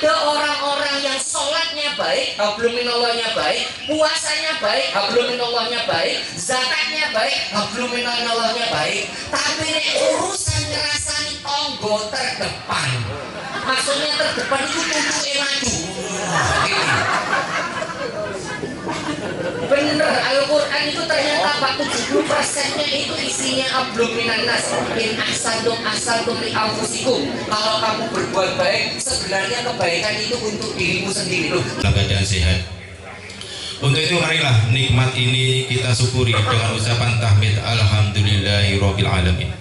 Ada orang-orang yang sholatnya baik, hablum minallahnya baik, puasanya baik, hablum minallahnya baik, zakatnya baik, hablum minallahnya baik, tapi nek urusan ngerasani tonggo terdepan. Maksudnya terdepan itu tuntuke maju. Bener, Al-Quran itu ternyata 70%-nya itu isinya hablum minannas. In ahsantum li anfusikum. Kalau kamu berbuat baik, sebenarnya kebaikan itu untuk dirimu sendiri loh. Dalam keadaan sehat. Untuk itu marilah nikmat ini kita syukuri dengan ucapan tahmid alhamdulillahirabbil alamin.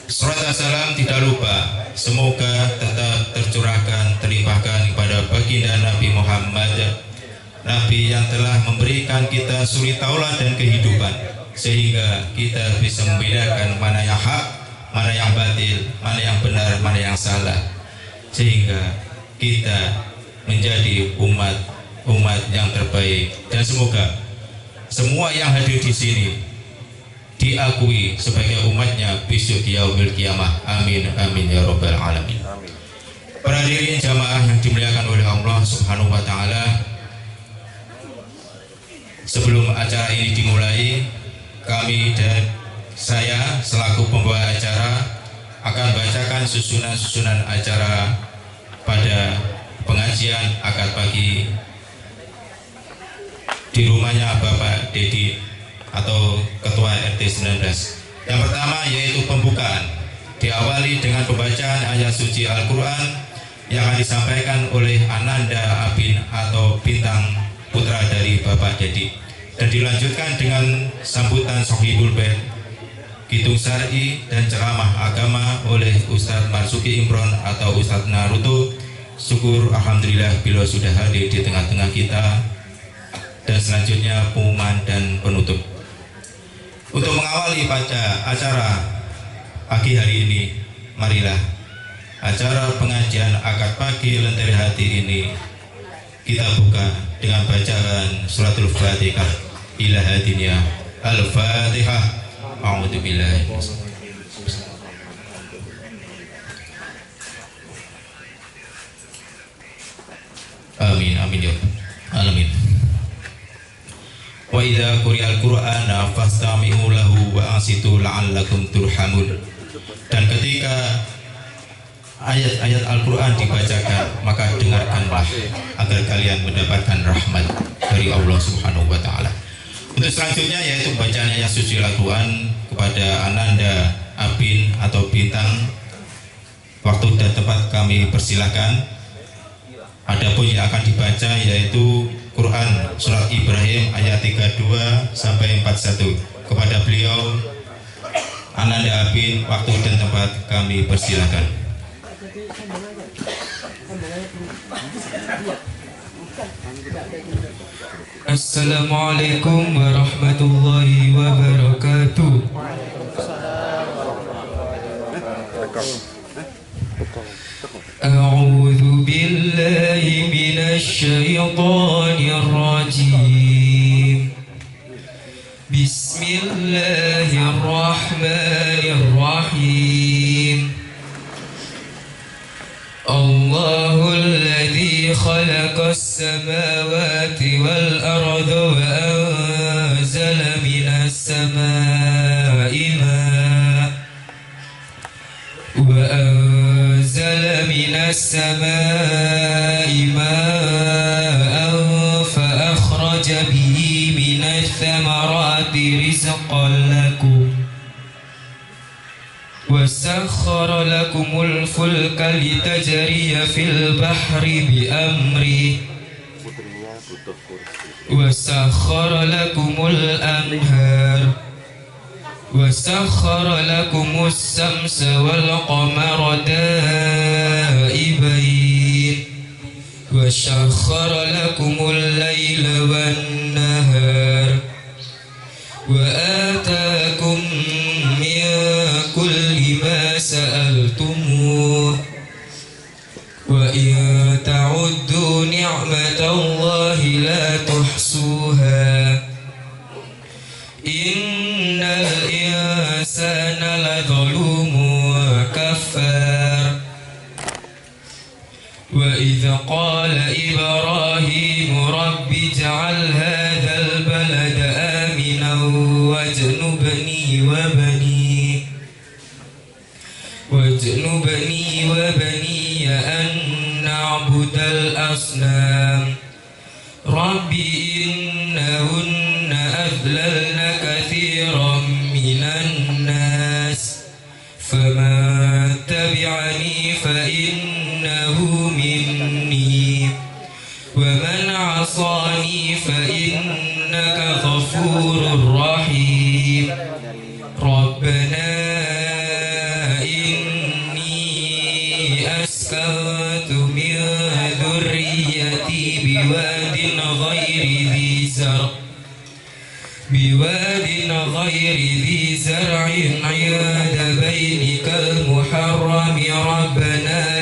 Salat dan salam tidak lupa semoga tetap tercurahkan, terlimpahkan kepada baginda Nabi Muhammad, Nabi yang telah memberikan kita suri tauladan kehidupan, sehingga kita bisa membedakan mana yang hak, mana yang batil, mana yang benar, mana yang salah, sehingga kita menjadi umat yang terbaik. Dan semoga semua yang hadir di sini diakui sebagai umatnya besok di yaumil kiamah. Amin amin ya rabbal alamin. Para hadirin jamaah yang dimuliakan oleh Allah Subhanahu wa taala, sebelum acara ini dimulai, kami dan saya selaku pembawa acara akan bacakan susunan acara pada pengajian akad pagi di rumahnya Bapak Dedi atau Ketua RT 19. Yang pertama yaitu pembukaan, diawali dengan pembacaan ayat suci Al-Quran yang akan disampaikan oleh Ananda Abin atau Bintang putra dari Bapak Dedi, dan dilanjutkan dengan sambutan Sohibul Bait, Kitung Syar'i dan ceramah agama oleh Ustadz Marzuki Imron atau Ustadz Naruto. Syukur alhamdulillah bila sudah hadir di tengah-tengah kita. Dan selanjutnya pengumuman dan penutup. Untuk mengawali acara pagi hari ini, marilah acara pengajian akad pagi Lentera Hati ini kita buka dengan bacaan suratul Fatihah. Ila hadinya Al-Fatihah. A'udzubillahi. Amin amin ya alamin. Wa idza quri'al qur'ana fastami'u lahu wa ansitu la'allakum turhamun. Dan ketika ayat-ayat Al-Quran dibacakan, maka dengarkanlah agar kalian mendapatkan rahmat dari Allah Subhanahu wa taala. Untuk selanjutnya yaitu bacaan ayat suci Al-Quran kepada Ananda Abin atau Bintang. Waktu dan tempat kami persilahkan. Adapun yang akan dibaca yaitu Quran surat Ibrahim ayat 32 sampai 41. Kepada beliau Ananda Abin, waktu dan tempat kami persilahkan. Assalamualaikum warahmatullahi wabarakatuh. A'udzu billahi minasy syaithanir rajim. Bismillahirrahmanirrahim. Allahul ladzi khalaqas samawati wal arda wa anzala minas samaa'i ma'an fa akhraja bihi minats thamarati rizqan lakum وسخر لكم الفلك لتجري في البحر بأمره وسخر لكم الأنهار وسخر لكم الشمس والقمر دائبين وسخر لكم الليل والنهار وآتاكم من كل ما سألتموه وإن تعدوا نعمة الله لا تحصوها إن الإنسان لظلوم كفار وإذا قال إبراهيم رب اجعل هذا البلد آمنا واجنبني وبني أن نعبد الأصنام رب إنهن أضللن كثيرا من الناس فمن تبعني فإنه مني ومن عصاني فإنك غفور رحيم ربنا إني أسكنت من ذريتي بواد غير ذي زرع عند بيتك المحرم ربنا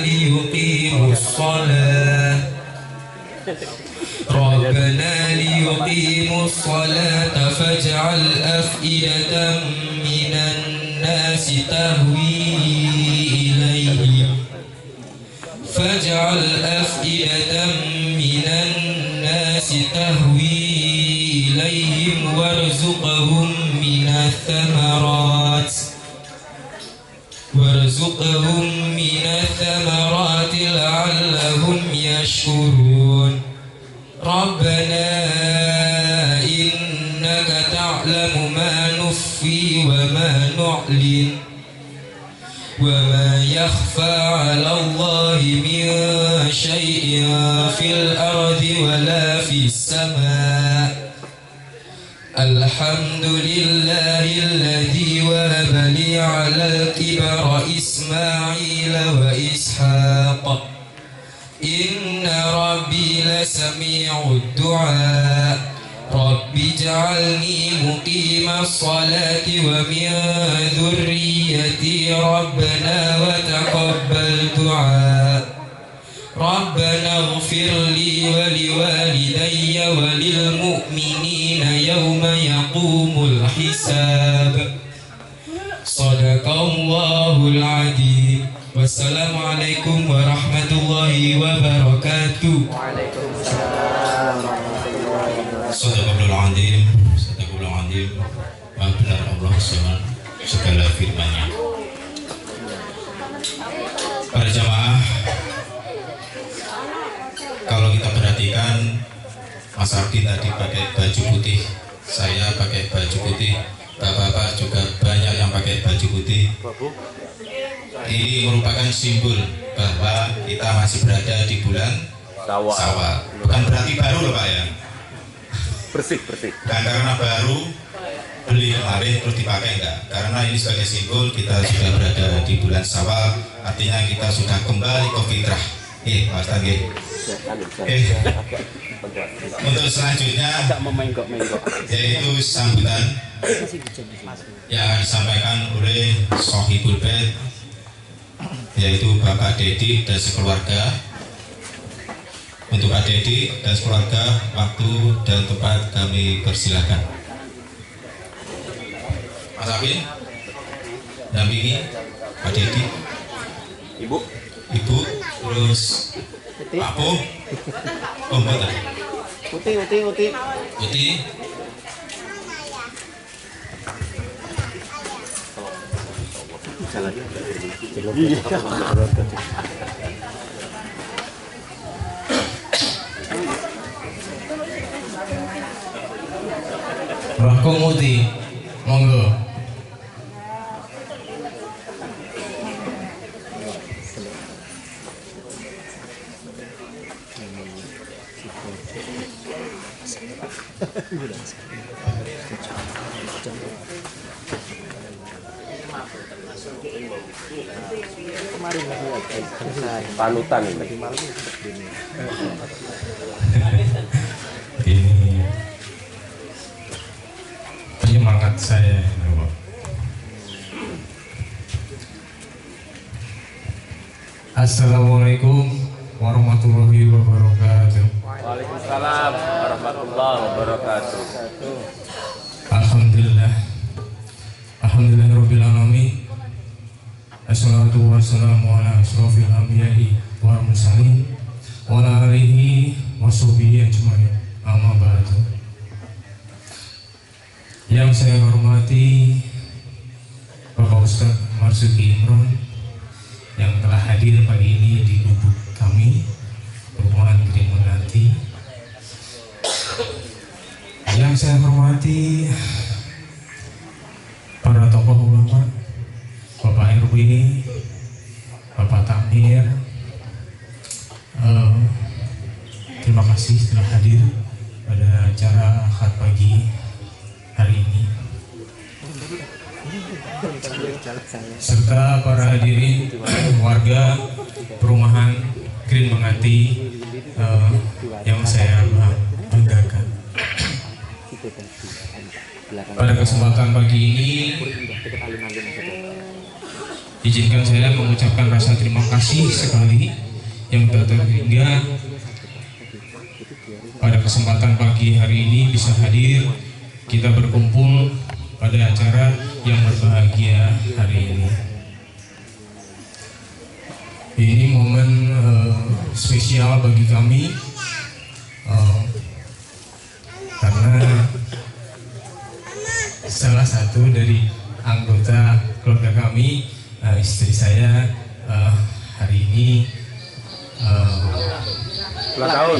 ليقيموا الصلاة فاجعل أفئدة من الناس تهوي إليهم وارزقهم من الثمرات لعلهم يشكرون ربنا إنك تعلم ما نخفي وما نعلن وما يخفى على الله من شيء في الأرض ولا في السماء الحمد لله الذي وهب لي على الكبر إسماعيل وإسحاق إن ربي لسميع الدعاء رب اجعلني مقيم الصلاة ومن ذريتي ربنا وتقبل دعاء ربنا اغفر لي ولوالدي وللمؤمنين يوم يقوم الحساب صدق الله العظيم والسلام عليكم ورحمة الله وبركاته. Sadaqallahul azim, Maha benar Allah segala firman-Nya. Para jamaah, kalau kita perhatikan, Mas Ardi tadi pakai baju putih, saya pakai baju putih, bapak-bapak juga banyak yang pakai baju putih. Ini merupakan simbol bahwa kita masih berada di bulan Syawal. Bukan berarti baru loh Pak ya. Bersih. Dan karena baru beli kemarin terus dipakai enggak? Karena ini sebagai simbol kita sudah berada di bulan Syawal, artinya kita sudah kembali ke fitrah. Mas Tangge. Untuk selanjutnya yaitu sambutan yang akan disampaikan oleh Sohibul Bait, yaitu Bapak Dedi dan sekeluarga. Untuk Pak Dedi dan sekeluarga, waktu dan tempat kami persilakan. Mas Afin, dampingi Pak Dedi. Ibu, terus Pak Po, Uti. Rahkomuti, monggo. Panutan ini. Penyemangat saya ini, Pak. Assalamualaikum warahmatullahi wabarakatuh. Waalaikumsalam warahmatullahi wabarakatuh. Alhamdulillahirabbil alamin. Assalatu wassalamu ala asrofil anbiya'i wal mursalin wa ala alihi wa sahbihi ajmain. Amma ba'du. Yang saya hormati Bapak Ustadz Marzuki Imron yang telah hadir pagi ini di gubuk kami, Perumahan Green Menanti. Yang saya hormati para tokoh ulama, Bapak RW, Bapak Tamir, terima kasih telah hadir pada acara akad pagi hari ini, serta para hadirin warga Perumahan Green Menganti yang saya banggakan. Pada kesempatan pagi ini, izinkan saya mengucapkan rasa terima kasih sekali yang tak terhingga pada kesempatan pagi hari ini bisa hadir kita berkumpul pada acara yang berbahagia hari ini. Ini momen spesial bagi kami karena salah satu dari anggota keluarga kami, istri saya, hari ini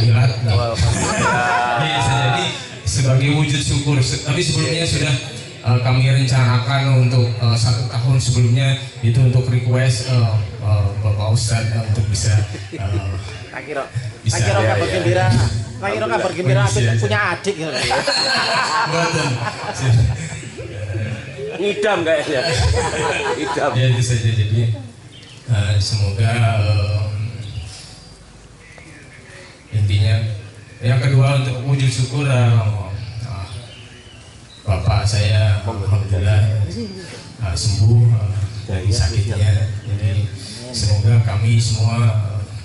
hilat. Jadi sebagai wujud syukur, tapi sebelumnya sudah kami rencanakan untuk 1 tahun sebelumnya itu untuk request Bapak Ustadz untuk bisa kabar gembira. Kabar gembira punya adik gitu. Ngidam kayaknya. Ngidam. Ya itu saja, jadi semoga intinya yang kedua untuk wujud syukur Bapak saya alhamdulillah sembuh dari sakitnya, jadi semoga kami semua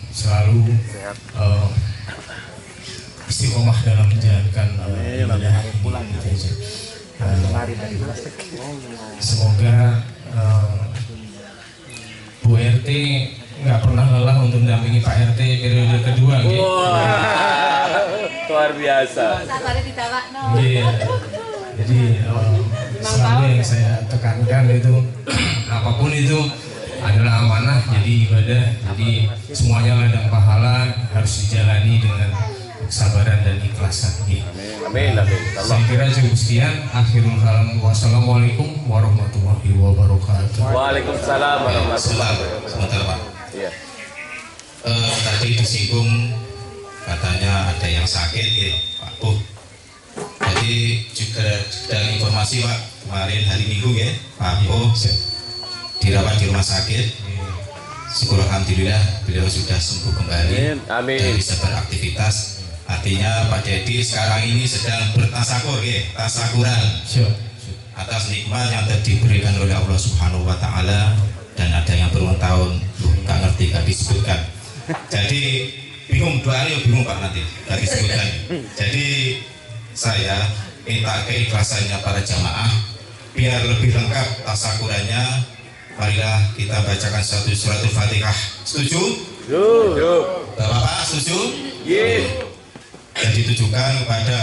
selalu istiqomah dalam menjalankan ibadah ini. Semoga Bu RT nggak pernah lelah untuk mendampingi Pak RT periode kedua. Wah, luar biasa. Jadi selalu yang saya tekankan itu apapun itu adalah amanah, jadi ibadah, jadi semuanya ladang pahala harus dijalani dengan kesabaran dan ikhlasan. Amin. Saya kira cukup sekian. Akhirul kalam. Wassalamualaikum warahmatullahi wabarakatuh. Waalaikumsalam warahmatullahi wabarakatuh. Sebentar Pak. Iya. Tadi disinggung katanya ada yang sakit ya Pak Bu. Jadi juga ada informasi Pak, kemarin hari Minggu ya Pak Bu dirawat di rumah sakit. Syukur alhamdulillah beliau sudah sembuh kembali. Amin. Dan bisa beraktivitas. Artinya Pak Dedi sekarang ini sedang bertasakur ya, tasakuran atas nikmat yang telah diberikan oleh Allah Subhanahu wa taala, dan ada yang berulang tahun nggak ngerti, nggak disebutkan. Jadi bingung, doanya bingung Pak, nanti nggak disebutkan. Jadi saya minta keikhlasannya para jamaah biar lebih lengkap tasakurannya. Marilah kita bacakan satu suratul Fatihah. Setuju? Bapak setuju? Yes. Dan ditujukan kepada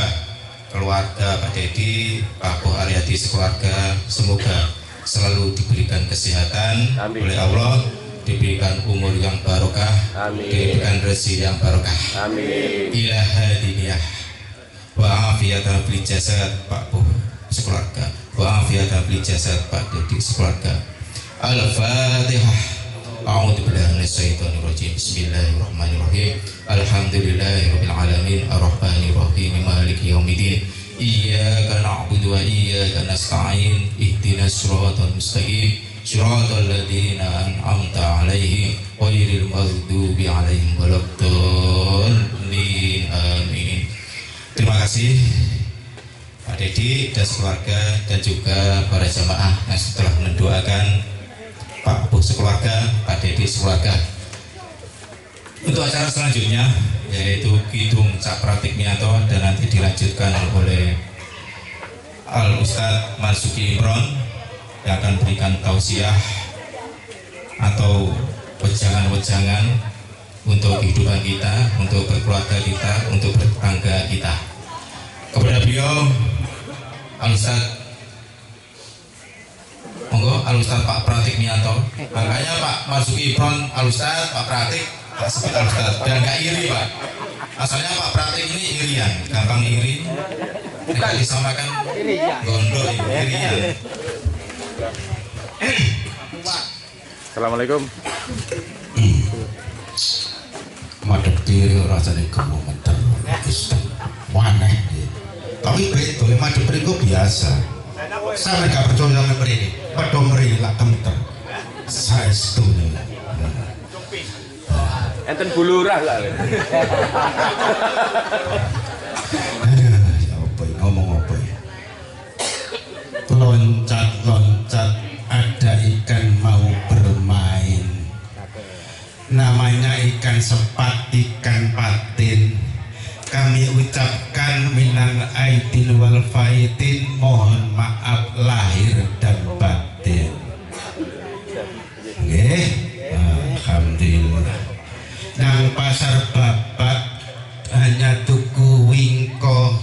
keluarga Pak Dedi, Pak Bu Aryadi sekeluarga, semoga selalu diberikan kesehatan. Amin. Oleh Allah, diberikan umur yang barokah, diberikan rezeki yang barokah. Amin. Ila hadiniyah wa afiyatan fil jasad Pak Bu sekeluarga, wa afiyatan fil jasad Pak Dedi sekeluarga. Al-Fatihah. A'udzu billahi minasyaitonir rajim. Bismillahirrahmanirrahim. Alhamdulillahirabbil alamin arrahmanir rahim maliki yaumiddin. Iyyaka na'budu wa iyyaka nasta'in. Ihdinas siratal mustaqim. Siratal ladzina an'amta 'alaihim ghairil maghdubi 'alaihim waladdallin. Amin. Terima kasih Pak Dedi dan keluarga dan juga para jamaah yang setelah mendoakan Pak Bu sekeluarga, Pak Dedi sekeluarga. Untuk acara selanjutnya yaitu Kidung Cak Pratikmianto dan nanti dilanjutkan oleh Al Ustadz Marzuki Imron yang akan berikan tausiah atau wejangan-wejangan untuk kehidupan kita, untuk berkeluarga kita, untuk bertetangga kita. Kepada beliau Al-Ustaz, monggo Al-Ustaz Pak Pratik Nianto. Makanya Pak Marzuki Ibron Al-Ustaz, Pak Pratik Pak sebut Al-Ustaz, dan gak iri Pak. Asalnya Pak Pratik ini irian, gampang iri. Bukan disamakan gondol ini, irian. Assalamualaikum. Madep kiri rasanya gemeter waneh. Tapi betul madep kiri biasa. Saya gak percaya sama ini. Padha mrene lak gemeter. Saestune. Enten bulurah lah. Ya apa ngomong apa ya? Loncat-loncat ada ikan mau bermain. Namanya ikan sepat, ikan patin. Kami ucapkan minal aidin wal faidin, mohon maaf lahir dan batin. Nggih, alhamdulillah. Nang pasar babat hanya tuku wingko.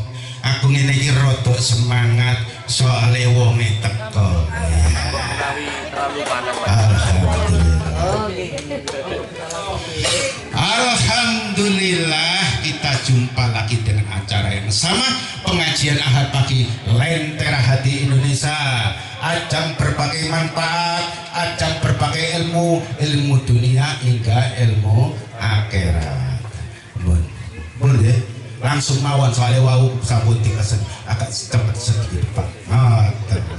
Aku ngene iki rada semangat soale wonge teko. Alhamdulillah kita jumpa lagi dengan acara yang sama, pengajian Ahad pagi Lentera Hati Indonesia. Ajang berbagai manfaat, ajang berbagai ilmu dunia hingga ilmu akhirat. Mun ya, langsung mawon soalnya wau sambut dikesen agak cepat sedikit Pak.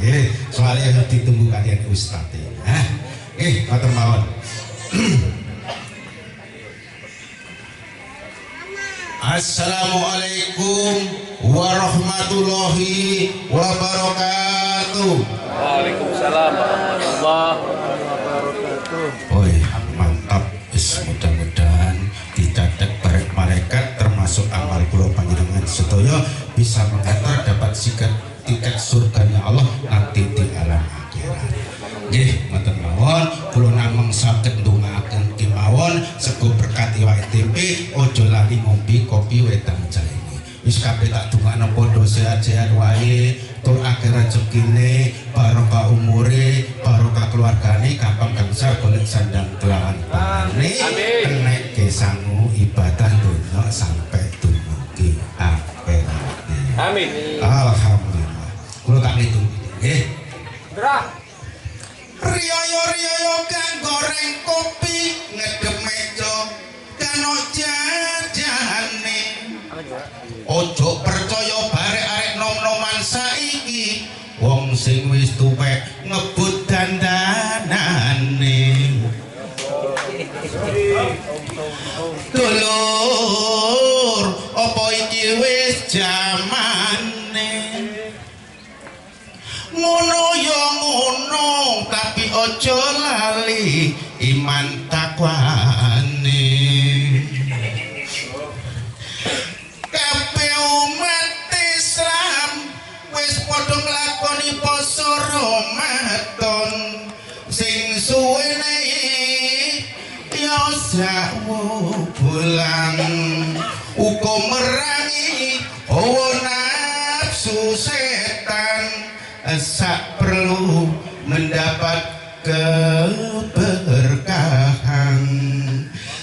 Nggih, soalnya ditunggu kalian Ustaz. Nggih, matur mawon. Assalamualaikum warahmatullahi wabarakatuh. Waalaikumsalam warahmatullahi wabarakatuh. Oi, mantap. Mudah-mudahan dicatat bareng malaikat termasuk amal kula panjenengan sedaya bisa mengantar dapat tiket surganya Allah nanti di alam akhirat. Nggih, ngoten mawon, kula namung saged ndongaaken kemawon sego berkat iwak tempe, aja lali ngombe kopi wedang jahe. Wis kabeh tak dongakno padha sehat-sehat wae, tur akeh rezekine, barokah umure, barokah keluargane, gampang besar golek sandang kelawan pangane, kenek kesangu ibadah donya sampai dumugi akhirat. Amin. Alhamdulillah. Kula tak ngitung nggih. Gerak. Riyo-riyo kang goreng kopi ngedep meja kano jajane. Ojo percaya barek-arek nom-noman saiki, wong sing wis tuwek ngebut dandanane. Dulur, apa iki wis jamane? Ngono ya ngono, tapi ojo lali iman takwane. Kabeh umat Islam wis padha nglakoni poso Ramadan, sing suwene ya sawu bulan, uga merangi hawa nafsu setan. Sak perlu mendapat keberkahan,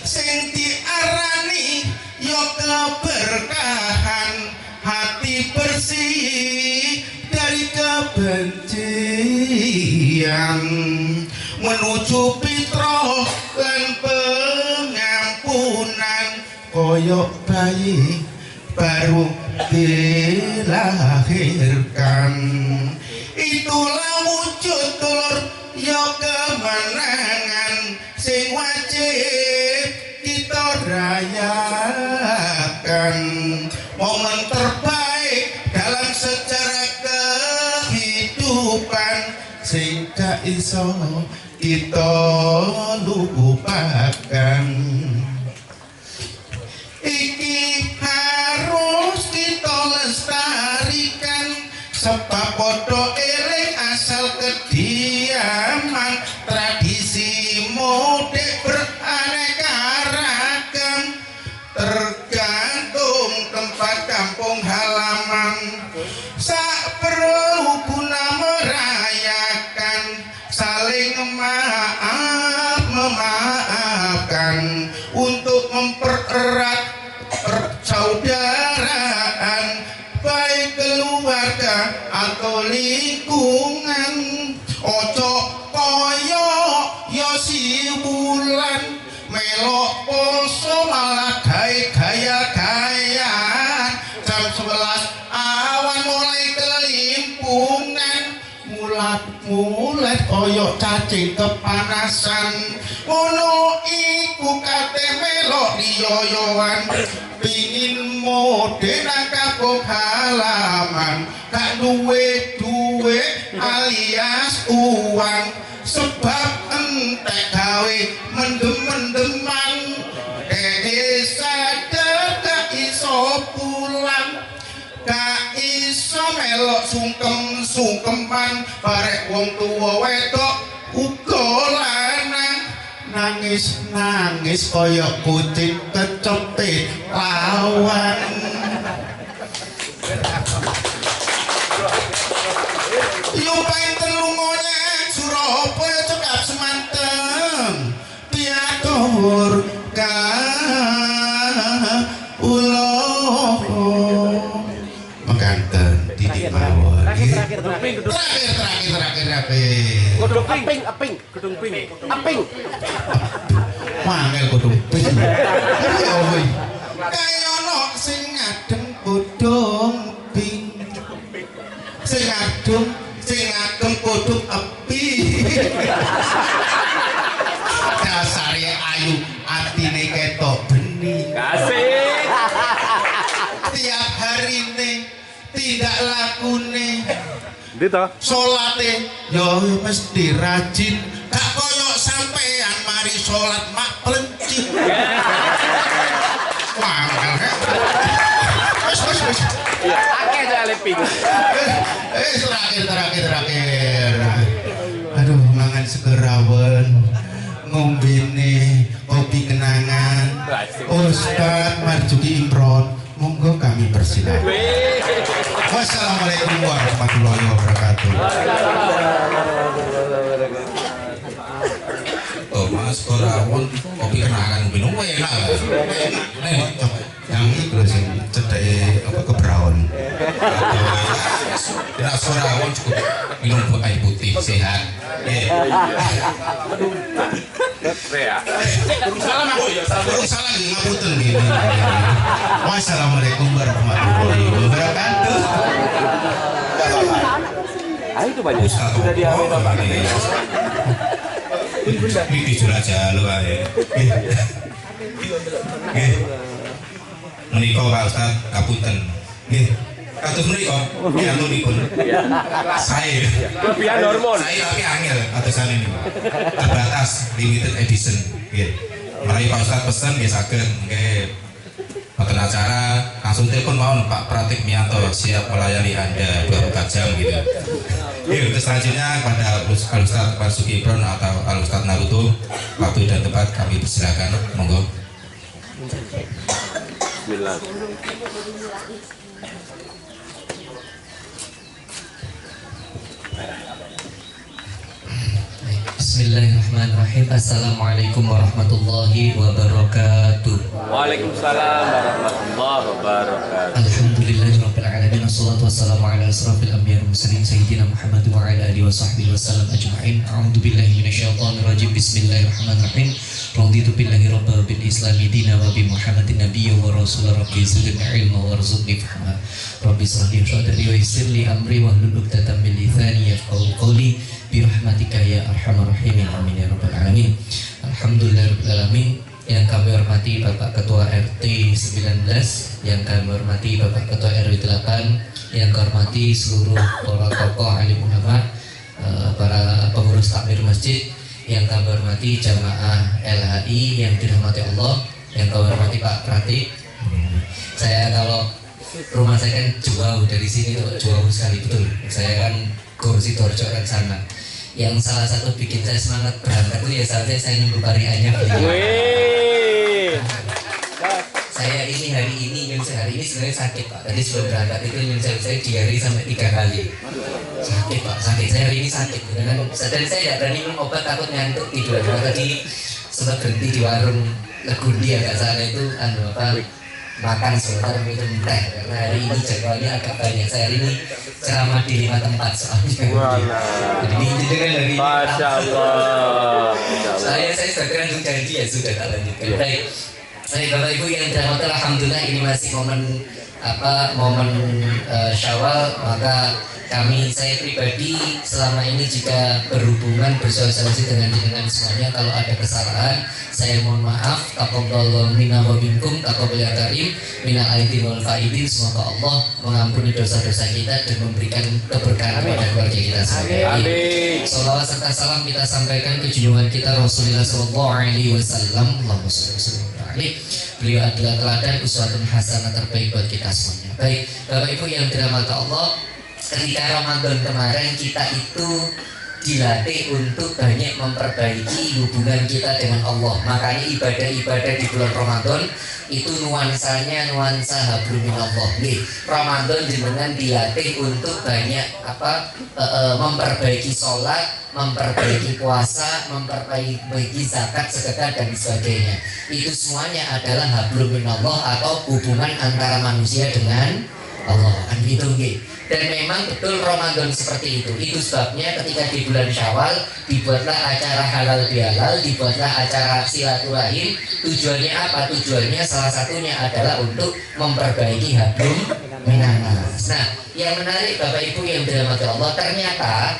sing diarani yo keberkahan, hati bersih dari kebencian, menuju fitrah lan pengampunan, koyok bayi baru dilahirkan. Itulah wujud dulur ya kemenangan sing wajib kita rayakan, momen terbaik dalam sejarah kehidupan sing gak iso kita lupakan. Iki harus kita lestarikan, sebab podo eling asal kediaman tradisi mudik beraneka ragam. tangan ojo koyo yo si bulan melok poso malah gaya-gayaan jam 11 awan mulai kelimpungan mulat koyo cacing kepanasan ngono iku kate melok diyoyoan pingin mode nang kampung halaman gak duwe alias uang sebab entek gawe mendem-mendeman sadar gak iso pulang gak iso melok sungkem-sungkeman barek wong tuwa wedok uga lanang nangis kaya kucing kecepit lawan yupain telungonya Surabaya cekap semanten piatur ka ulo mengganten titik mawon terakhir aping wangel gedung ping kaya ono sing ngadeng godhong ping sing ngadeng kodhong api dasare ayu atine ketok bening Kasih. tiap harine tidak lakune Dito. salate yo mesti rajin gak koyo sampean mari salat mak plencit wangel wis Akeh jale ping. terakhir aduh mangan segerawan ngombene kopi kenangan Ustadz Marjuki Imron monggo kami persilakan. Wassalamualaikum warahmatullahi wabarakatuh. Oh mas korawon kopi kenangan minum enak yang itu sih cedek apa kebraun tidak korawon cukup minum air putih sehat salah ngapunten gini. Wassalamualaikum warahmatullahi wabarakatuh. Itu banyak sudah diambil Bapak. Iki jurah lu ae. Nggih. Menika Pak Ustaz kapunten. Nggih. Kados menika piantunipun. Saya. Kelebihan hormon. Saya tapi angel atesane niku. Terbatas limited edition. Nggih. Mari Pak Ustaz pesen nggih saged nggih. Wonten acara langsung telepon mawon Pak Pratik Mianto siap melayani Anda 24 jam gitu. Yuk, terus selanjutnya kepada Al-Ustadz Marzuki Imron atau Al-Ustadz Naruto, waktu dan tempat kami persilakan, monggo. Bismillah. Bismillahirrahmanirrahim. Assalamualaikum warahmatullahi wabarakatuh. Waalaikumsalam warahmatullahi wabarakatuh. Alhamdulillahirabbil alamin wassalatu wassalamu ala asrofil anbiya'i wal mursalin sayyidina Muhammad wa ala alihi wa sahbihi wasallam ajma'in. A'udzu billahi minasyaitonir rajim. Bismillahirrahmanirrahim. Raditu billahi rabban bil islami dina wa bi Muhammadin nabiyyan wa rasulan rabbi zidni ilma warzuqni fahma. Rabbi shrah li sadri wa yassir li amri wahlul 'uqdatam min lisani yafqahu qawli bi rahmatika ya arhamar rahimin amin ya rabbal alamin. Alhamdulillahirabbil alamin. Yang kami hormati Bapak Ketua RT 19, yang kami hormati Bapak Ketua RW 8, yang kami hormati seluruh para tokoh alim ulama, para pengurus takmir masjid, yang kami hormati jamaah LHI yang dirahmati Allah, yang kami hormati Pak Pratik. Saya kalau rumah saya kan jauh dari sini tuh, jauh sekali betul. Saya kan kursi Dorjo kan sana. Yang salah satu bikin saya semangat berangkat itu ya saya nunggu pariannya beliau. Saya ini hari ini sebenarnya sakit Pak. Tadi sebelum berangkat itu saya diare sampai 3 kali. Sakit Pak, sakit. Saya hari ini sakit. Dan saya tidak berani minum obat takut ngantuk tidur. Tadi sempat berhenti di warung Legundi agak sana itu makan sebentar minum teh karena hari ini jadwalnya agak banyak. Saya hari ini ceramah di 5 tempat soalnya. Jadi jenengan hari ini. Masya Allah. Saya sudah kandung janji ya sudah tak lanjutkan. Baik. Baik Bapak Ibu yang dirahmati, alhamdulillah ini masih momen Syawal, maka saya pribadi selama ini jika berhubungan bersosialisasi dengan jenengan semuanya, kalau ada kesalahan saya mohon maaf. Taqabbalallahu minna wa minkum taqabbal karim minal aidin wal faidin. Semoga Allah mengampuni dosa-dosa kita dan memberikan keberkahan kepada keluarga kita semua. Amin. Salawat serta salam kita sampaikan ke junjungan kita Rasulullah sallallahu alaihi wasallam. Allahumma shalli wa sallim alaihi. Beliau adalah teladan uswatun hasanah terbaik buat kita semuanya. Baik, Bapak Ibu yang dirahmati Allah, ketika Ramadan kemarin kita itu dilatih untuk banyak memperbaiki hubungan kita dengan Allah. Makanya ibadah-ibadah di bulan Ramadan itu nuansanya nuansa hablum minallah. Ramadan jenengan dilatih untuk banyak memperbaiki sholat, memperbaiki puasa, memperbaiki zakat, sedekah dan sebagainya. Itu semuanya adalah hablum minallah atau hubungan antara manusia dengan Allah. Kan gitu nggih. Dan memang betul Ramadan seperti itu. Itu sebabnya ketika di bulan Syawal dibuatlah acara halal bihalal, dibuatlah acara silaturahim. Tujuannya apa? Tujuannya salah satunya adalah untuk memperbaiki hablum minannas. Nah, yang menarik Bapak Ibu yang dirahmati Allah, ternyata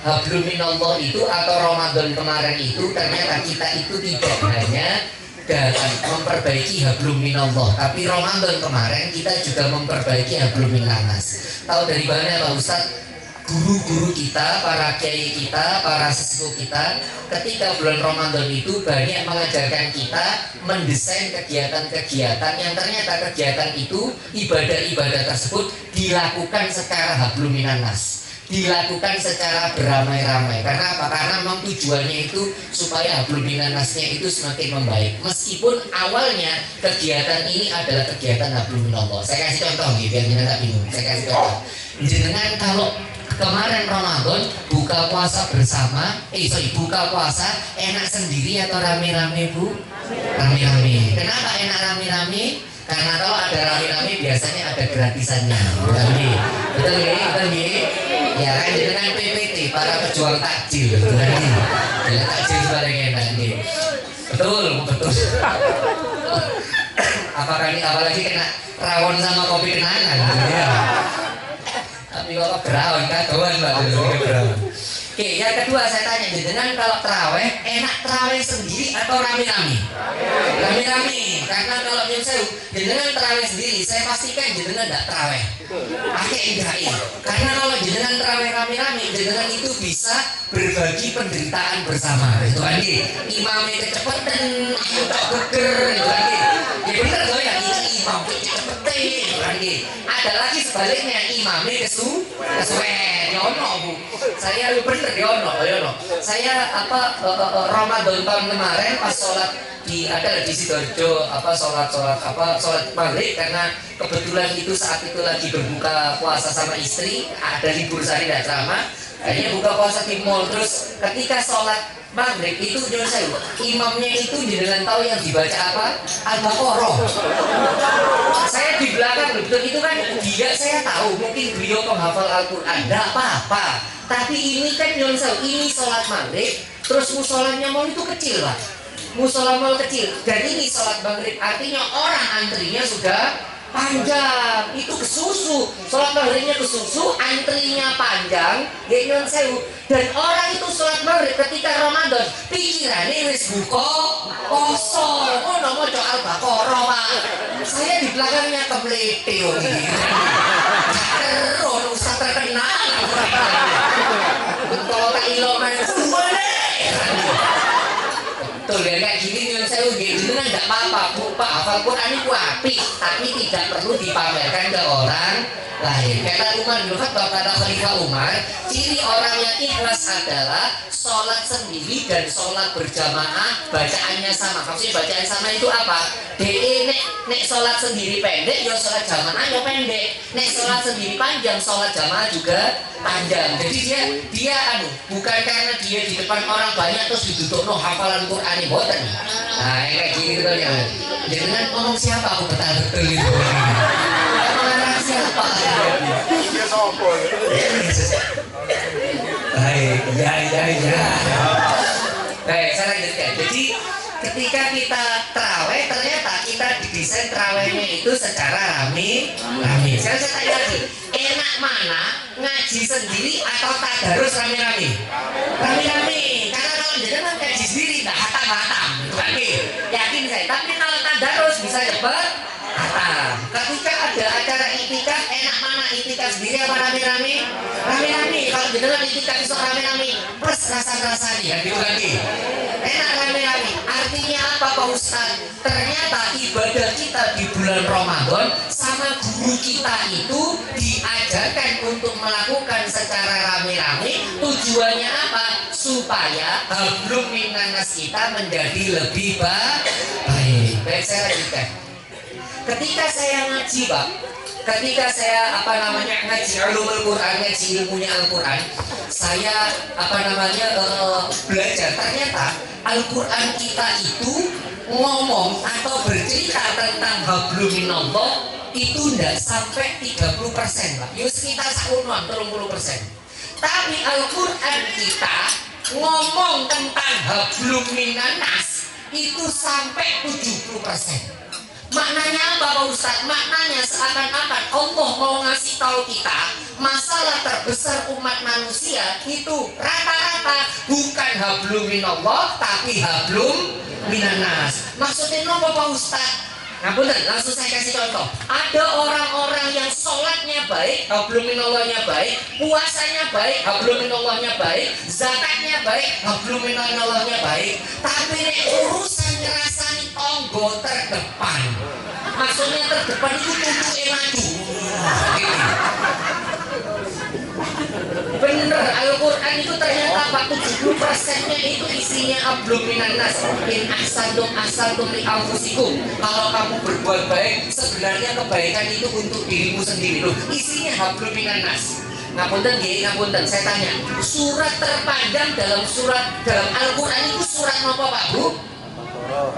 hablum minallah itu atau Ramadan kemarin itu ternyata kita itu tidak hanya dalam memperbaiki hablum minallah, tapi Ramadan kemarin kita juga memperbaiki hablum minannas. Tahu dari mana Pak Ustadz? Guru-guru kita, para kiai kita, para sesepuh kita ketika bulan Ramadan itu banyak mengajarkan kita mendesain kegiatan-kegiatan yang ternyata kegiatan itu, ibadah-ibadah tersebut dilakukan secara hablum minannas, dilakukan secara beramai-ramai. Karena apa? Karena memang tujuannya itu supaya hablum minannasnya itu semakin membaik. Meskipun awalnya kegiatan ini adalah kegiatan hablum minallah. Saya kasih contoh gitu, biar jenengan tak bingung. Saya kasih contoh. Jenengan kalau kemarin Ramadan buka puasa bersama, buka puasa enak sendiri atau rame-rame Bu? Rame-rame. Kenapa enak rame-rame? Karena kalau ada rame-rame biasanya ada gratisannya. Betul nggih? Ya kan dengan PPT para pejuang takjil, ya takjil paling enak nih. Betul. Apalagi kena rawon sama kopi kenangan, ya. Tapi kalau berawon kadoan Mbak, berawon. Oke, yang kedua saya tanya jenengan, kalau terawih enak terawih sendiri atau rame-rame? Rame-rame. Karena kalau jenengan terawih sendiri, saya pastikan jenengan tidak terawih. Akhirnya karena kalau jenengan terawih rame-rame, jenengan itu bisa berbagi penderitaan bersama. Itu kan imamnya kecepatan, tak beker, itu kan ya bener loh ya, ini imam kecepatan, itu kan ada lagi sebaliknya, imamnya kesuwen. Yono Bu, saya bener Yono. Saya Ramadan tahun kemarin pas sholat di Sidoarjo, sholat maghrib, karena kebetulan itu saat itu lagi berbuka puasa sama istri, ada libur sehari tidak ceramah, akhirnya buka puasa di mall. Terus ketika sholat maghrib itu imamnya itu dengan tahu yang dibaca apa? Al-Baqarah. Saya di belakang betul itu kan dia, saya tahu mungkin beliau penghafal Al-Quran, tidak apa-apa. Tapi ini kan ini sholat maghrib, terus musolanya mall itu kecil Pak. Musola mall kecil, dan ini sholat maghrib artinya orang antrinya sudah panjang, itu kesusu, sholat maghribnya kesusu, antrinya panjang, dan orang itu sholat maghrib ketika Ramadan pikirannya wis buka kosong, mau coba Al-Baqarah Pak. Saya di belakangnya kemelete terus ustaz terkenal kalau tak iloman betul ya, kayak gini yang saya gitu kan tidak apa-apa Pak, hafal Quran itu apik, tapi tidak perlu dipamerkan ke orang lain. Kata Umar bin Khattab, kata Khalifah Umar, ciri orang yang ikhlas adalah sholat sendiri dan sholat berjamaah bacaannya sama. Maksudnya bacaan sama itu apa? Nek sholat sendiri pendek, ya sholat jamaah ya pendek. Nek sholat sendiri panjang, sholat jamaah juga panjang. Jadi dia bukan karena dia di depan orang banyak terus diduduk hafalan Quran boten. Nah kayak gini gitu ya. Jangan ngomong siapa aku betul itu. Mengarang siapa? Dia sopo ya. Baik, ya. Baik, saya lanjutkan. Jadi ketika kita terawih, ternyata kita didesain terawihnya itu secara rame. Saya tanya lagi, enak mana ngaji sendiri atau tadarus rame-rame? Rame-rame, karena kalau jenengan ngaji sendiri tak hatam-hatam, yakin saya. Tapi kalau tadarus bisa cepat hatam. Ketika ada acara itikaf, enak mana itikaf sendiri apa rame-rame? Rame-rame. Kalau jenengan itikaf besok rame-rame, plus rasa-rasanya gitu lagi. Enak rame-rame. Artinya apa Pak Ustaz? Ternyata ibadah kita di bulan Ramadan sama guru kita itu diajarkan untuk melakukan secara rame-rame. Tujuannya apa? Supaya hablum minannas kita menjadi lebih baik. Baik, saya lanjutkan. Ketika saya ngaji Pak, ketika saya ngaji ulumul Quran, ngaji ilmunya Al-Quran, saya belajar ternyata Al-Quran kita itu ngomong atau bercerita tentang hablum minallah itu tidak sampai 30% Pak, yuk sekitar 30%. Tapi Al-Quran kita ngomong tentang hablum minannas itu sampai 70%. Maknanya apa Pak Ustaz? Maknanya seakan-akan Allah mau ngasih tahu kita masalah terbesar umat manusia itu rata-rata bukan hablum minallah tapi hablum minannas. Maksudnya apa Pak Ustaz? Nah bener, langsung saya kasih contoh. Ada orang-orang yang sholatnya baik, hablum minallahnya baik, puasanya baik, hablum minallahnya baik, zakatnya baik, hablum minallahnya baik. Tapi ini urusan ngerasani tonggo terdepan. Maksudnya terdepan itu tutuke maju. Bener, Al-Quran itu ternyata 70%-nya itu isinya hablum minannas. In ahsantum li anfusikum. Kalau kamu berbuat baik, sebenarnya kebaikan itu untuk dirimu sendiri loh. Isinya hablum minannas. Ngapunten, saya tanya, surat terpanjang dalam Al-Quran itu surat apa Pak Bu?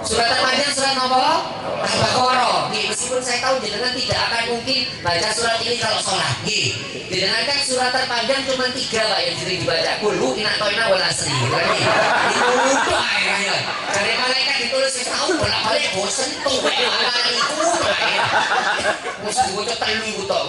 Surat terpanjang surat apa? Al-Baqarah. Meskipun saya tahu jenengan tidak akan mungkin baca surat ini kalau sholat. Jenengan kan surat terpanjang cuma 3 Pak yang sering dibaca. Qul inna toina wal asri. Itu aja. Dari malaikat ditulis saya tahu bolak-balik bosen tuh anak itu. Mesti bocor telu itu tok.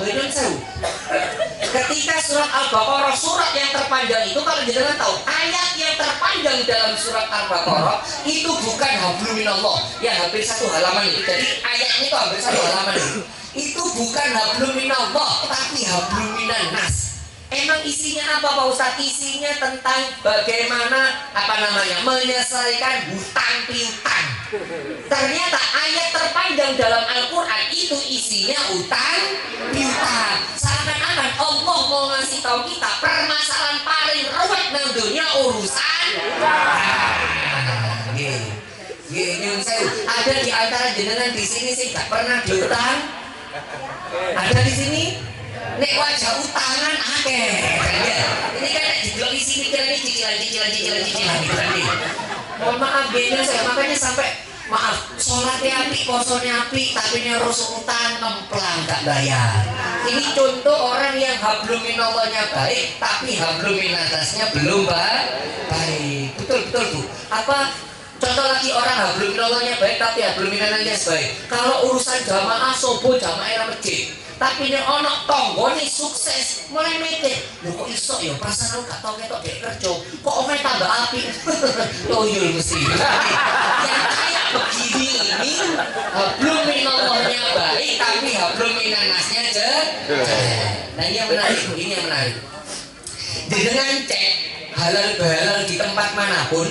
Ketika surat Al-Baqarah, surat yang terpanjang itu kalau jenengan tahu ayat yang terpanjang dalam surat Al-Baqarah itu bukan hablum minallah yang hampir 1 halaman itu. Jadi ayatnya itu hampir 1 halaman itu. Itu bukan hablum minallah tapi hablum minannas. Emang isinya apa Pak Ustaz? Isinya tentang bagaimana menyelesaikan hutang piutang. Ternyata ayat terpanjang dalam Al-Quran itu isinya hutang piutang. Seakan-akan Allah mau ngasih tahu kita permasalahan paling ruwet dalam dunia urusan. Ada di antara jenengan di sini sih nggak pernah diutang? Ada di sini? Nek wajah utangan akeh. Ini kan dijual di sini cicilan gitu kan. Mohon maaf saya makanya sampai maaf sholatnya api, posonnya api, tapi nyerus utang kemplang gak bayar. Ini contoh orang yang hablum minallahnya baik, tapi hablum minannasnya belum baik. Betul Bu. Apa? Contoh lagi orang hablum minallahnya baik, tapi hablum minannasnya baik. Kalau urusan jamaah sobo jamaah era masjid. Tapi ini ono tonggone sukses mulai mikir, lho kok iso ya perasaan lu gak tau ketok dek kerja kok omeh tambah api. Toyol mesti yang kayak begini ini hablum minallahnya baik tapi hablum minannasnya jelek. Nah ini yang menarik dengan cek halal bihalal di tempat manapun.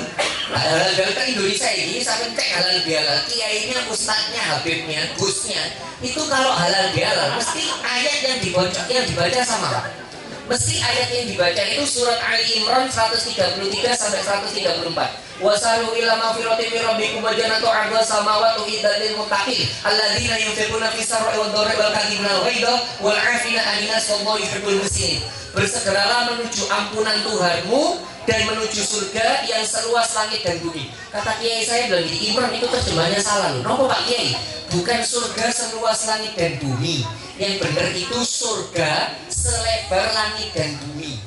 Halal bihalal kan Indonesia ini sampai cek halal bihalal kiainya, ustadznya, habibnya, gusnya itu kalau halal bihalal mesti ayat yang dibaca sama. Mesti ayat yang dibaca itu surat Ali Imran 133 sampai 134. Wasalu ila maghfiratin min rabbikum wa jannatu 'arduha samawati uiddat lil muttaqin alladzina yunfiquna fis sarra'i wad dharra'i wal kadhibina al ghaidha wal 'afina 'anil nas wallahu yuhibbul muhsinin. Bersegeralah menuju ampunan Tuhanmu dan menuju surga yang seluas langit dan bumi. Kata kiai saya bilang gini, Imran itu terjemahannya salah loh. Kenapa Pak Kiai? Bukan surga seluas langit dan bumi. Yang benar itu surga selebar langit dan bumi.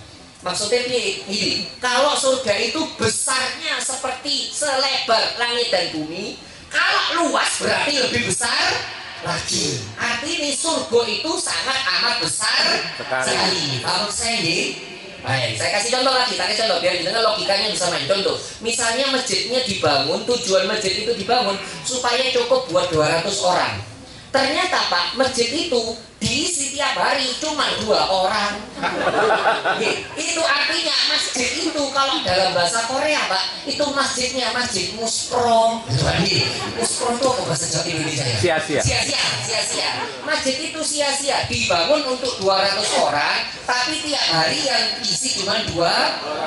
Maksudnya gini, kalau surga itu besarnya seperti selebar langit dan bumi, kalau luas berarti lebih besar lagi. Artinya surga itu sangat amat besar sekali. Kalau saya ini, baik, saya kasih contoh lagi, biar dengan logikanya bisa main. Contoh, misalnya masjidnya dibangun, tujuan masjid itu dibangun supaya cukup buat 200 orang. Ternyata Pak, masjid itu diisi tiap hari cuma 2 orang. Itu artinya masjid itu kalau dalam bahasa Korea Pak, itu masjidnya masjid muspro. Muspro itu apa bahasa Jawa Indonesia ya? Sia-sia. Masjid itu sia-sia, dibangun untuk 200 orang, tapi tiap hari yang isi cuma 2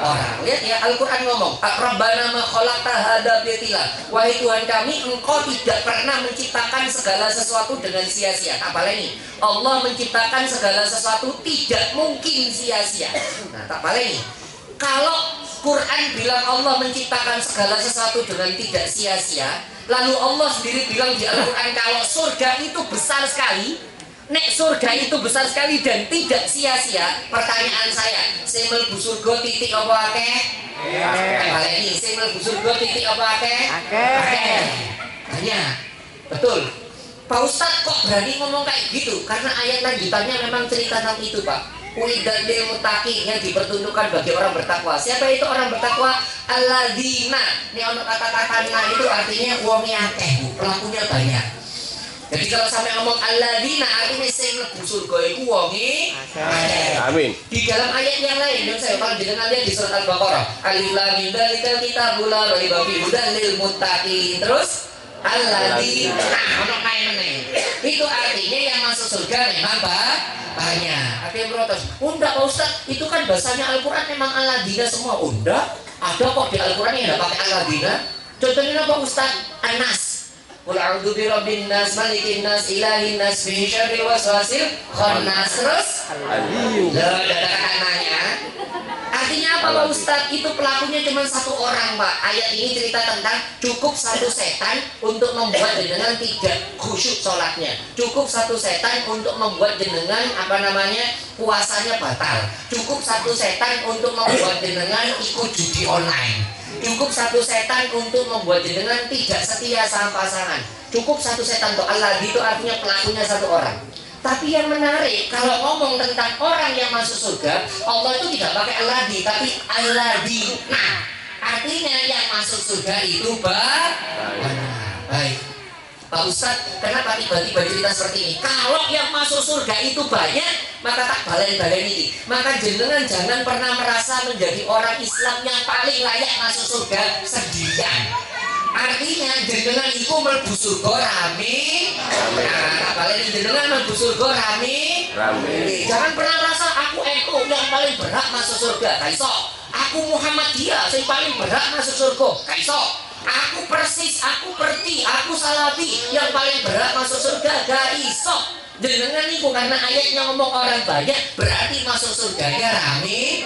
orang. Lihat ya, Al-Quran ngomong, Rabbana ma khalaqta hadza batila. Wahai Tuhan kami, Engkau tidak pernah menciptakan segala sesuatu dengan sia-sia. Apalagi ini, Allah menciptakan segala sesuatu tidak mungkin sia-sia. Nah, tak paling kalau Quran bilang Allah menciptakan segala sesuatu dengan tidak sia-sia, lalu Allah sendiri bilang di Al-Quran kalau surga itu besar sekali, nek surga itu besar sekali dan tidak sia-sia. Pertanyaan saya, semel busurga titik apa akeh? Paling semel busurga titik apa akeh? Akeh. Tanya, betul. Pak Ustadz kok berani ngomong kayak gitu? Karena ayat lanjutannya memang cerita tentang itu Pak. Uiddat lil muttaqin, yang dipertunjukkan bagi orang bertakwa. Siapa itu orang bertakwa? Alladzina. Ini ono kata-katanya itu artinya wong akeh, pelakunya banyak. Jadi kalau sampai ngomong alladzina artinya sing mlebu surga iku wonge akeh. Amin. Di dalam ayat yang lain yang saya kalau jenengan lihat di surat Al-Baqarah, alif lam mim dzalikal kitabul la raiba fihi hudan lil muttaqin. Terus Alladzina, ono main-main. Itu artinya yang masuk surga memang banyak. Ada yang protes, enggak Pak Ustaz, itu kan bahasanya Al-Quran memang alladzina semua. Enggak, ada kok di Al-Quran yang enggak pakai alladzina. Contohnya apa Ustaz? An-Nas. Qul a'udzu birabbin nas, malikin nas, ilahin nas, min syarril waswasil khannas. Terus ada kata-katanya. Artinya apa Pak Ustadz? Itu pelakunya cuma 1 orang Pak. Ayat ini cerita tentang cukup 1 setan untuk membuat jenengan tidak khusyuk sholatnya. Cukup 1 setan untuk membuat jenengan puasanya batal. Cukup 1 setan untuk membuat jenengan ikut judi online. Cukup 1 setan untuk membuat jenengan tidak setia sama pasangan. Cukup 1 setan tuh Allah itu artinya pelakunya 1 orang. Tapi yang menarik, kalau ngomong tentang orang yang masuk surga, Allah itu tidak pakai alladzi, tapi alladzi. Nah, artinya yang masuk surga itu baik. Pak Ustadz, kenapa tiba-tiba cerita seperti ini? Kalau yang masuk surga itu banyak, maka tak balen-balen ini. Maka jenengan jangan pernah merasa menjadi orang Islam yang paling layak masuk surga sendirian. Artinya jenengan itu mlebu surga rame. Nah, paling jenengan mlebu surga rame. Jangan pernah merasa aku NU yang paling berhak masuk surga. Kaiso. Aku Muhammadiyah yang paling berhak masuk surga. Kaiso. Aku Persis, aku Perti, aku Salafi yang paling berhak masuk surga. Kaiso. Jenengan itu karena ayatnya ngomong orang banyak berarti masuk surganya rame.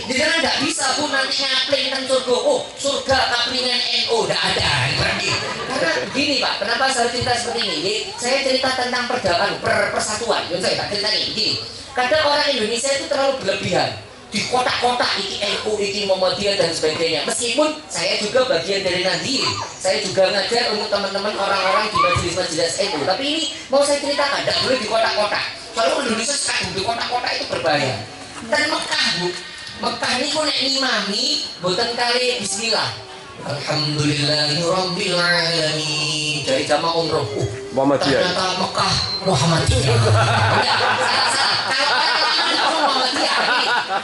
Jenengan nggak bisa pun nanti ngapling kan surga. Oh surga kaplingan NU nggak ada berarti. Karena begini Pak, kenapa saya cerita seperti ini? Jadi, saya cerita tentang persatuan. Yang saya tak cerita ini begini. Kadang orang Indonesia itu terlalu berlebihan. Di kotak-kotak iki NU, iki Muhammadiyah dan sebagainya. Meskipun saya juga bagian dari Nahdien, saya juga ngajar untuk teman-teman orang-orang di majelis-majelis NU. Tapi ini mau saya ceritakan, tidak boleh di kotak-kotak. Kalau Indonesia sekarang di kotak-kotak itu berbahaya. Dan Mekah Bu, Mekah ini kok nek ngimami boten kali bismillah. Alhamdulillahirabbil alamin. Dari jamaah umroh. Muhammadiyah. Ternyata Mekah Muhammadiyah.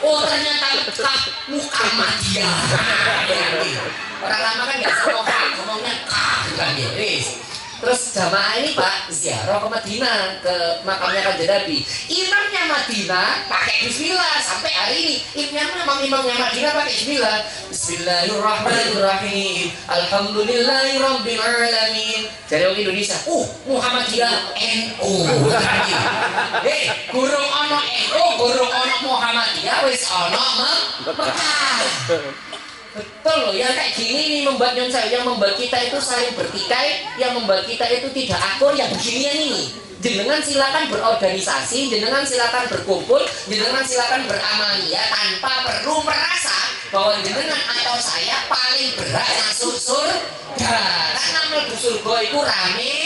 Oh ternyata Mekah Muhammadiyah. Orang lama kan nggak ngomong, ngomongnya kah kan ya. Terus jamaah ini Pak ziarah ke Madinah, ke makamnya Kanjeng Nabi. Imamnya Madinah pakai bismillah sampai hari ini. Imamnya Madinah pakai bismillah. Bismillahirrahmanirrahim. Alhamdulillahirabbil alamin. Jadi orang Indonesia, Muhammadiyah NU. Gurung ono NU, gurung ono Muhammadiyah wis ono Mekah. Betul loh, yang kayak gini nih membuat yang membuat kita itu saling bertikai, yang membuat kita itu tidak akur, yang beginian ini. Jenengan silakan berorganisasi, jenengan silakan berkumpul, jenengan silakan beramalia tanpa perlu merasa bahwa jenengan atau saya paling berhak masuk surga. Karena mlebu surga itu rame.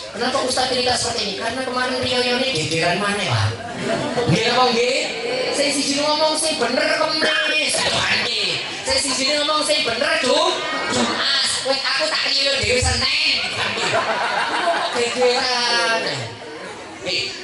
Kenapa Ustaz cerita seperti ini? Karena kemarin Rio ini gegeran mana Pak? Nggih apa nggih? Saya siji ngomong sih bener kemis. Saya siji ngomong sih bener Jumat. Wes aku tak Rio dhewe Senin. Gegeran.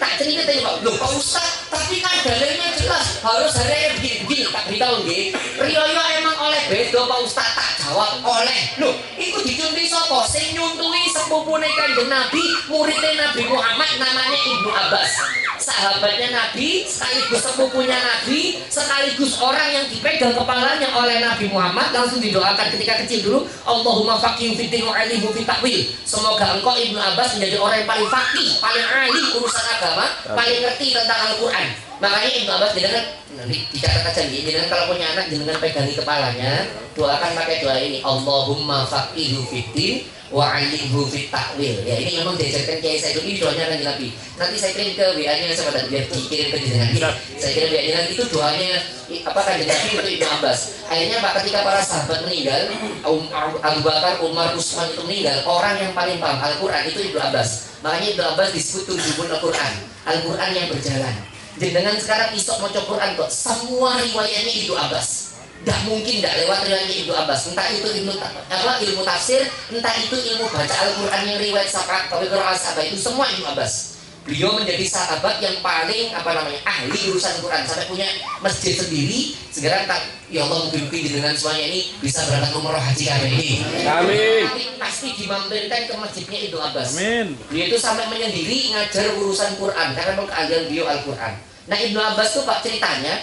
Tak cerita tadi Pak. Loh Pak Ustaz, tapi kan dalilnya jelas harus hari begini. Tak beritahu nggih. Rio emang oleh beda Pak Ustaz, tak jawab oleh. Loh, itu dicontohi sapa? Sing nyuntui sepupune Kanjeng Nabi, muridnya Nabi Muhammad namanya Ibnu Abbas. Sahabatnya Nabi, sekaligus sepupunya Nabi, sekaligus orang yang dipegang kepalanya oleh Nabi Muhammad, langsung didoakan ketika kecil dulu, Allahumma faqih fiddin wa alimhu fit ta'wil. Semoga engkau Ibnu Abbas menjadi orang yang paling faqih, paling alim urusan agama, paling ngerti tentang Al-Qur'an. Makanya Ibnu Abbas jenengan nanti dicatat aja nih, jenengan kalau punya anak jenengan pegangi kepalanya, doakan pakai doa ini, Allahumma faqihhu fiddin wa 'allimhu fit ta'wil. Ya ini memang diajarkan Kiai Said ini doanya kan Nabi. Nanti saya kirim ke WA-nya sama tadi biar dikirim ke jenengan. Saya kirim WA-nya nanti itu doanya apa kan Nabi untuk Ibnu Abbas. Akhirnya Pak ketika para sahabat meninggal, Abu Bakar, Umar, Utsman itu meninggal, orang yang paling paham Al-Qur'an itu Ibnu Abbas. Makanya Ibnu Abbas disebut turjubun Al-Qur'an. Al-Qur'an yang berjalan. Jenengan sekarang isok mau Quran kok semua riwayatnya Ibnu Abbas. Tidak mungkin tidak lewat riwayatnya Ibnu Abbas. Entah itu ilmu tafsir, entah itu ilmu baca Al-Qur'an yang riwayat sahabat, sahabat itu semua Ibnu Abbas. Beliau menjadi sahabat yang paling ahli urusan Quran sampai punya masjid sendiri. Segera ya Allah mungkin dengan semuanya ini bisa berangkat umroh haji kali ini. Amin. Pasti dimampirkan ke masjidnya Ibnu Abbas. Amin. Dia itu sampai menyendiri ngajar urusan Quran karena memang keahlian beliau Al-Quran. Nah Ibnu Abbas tuh Pak ceritanya,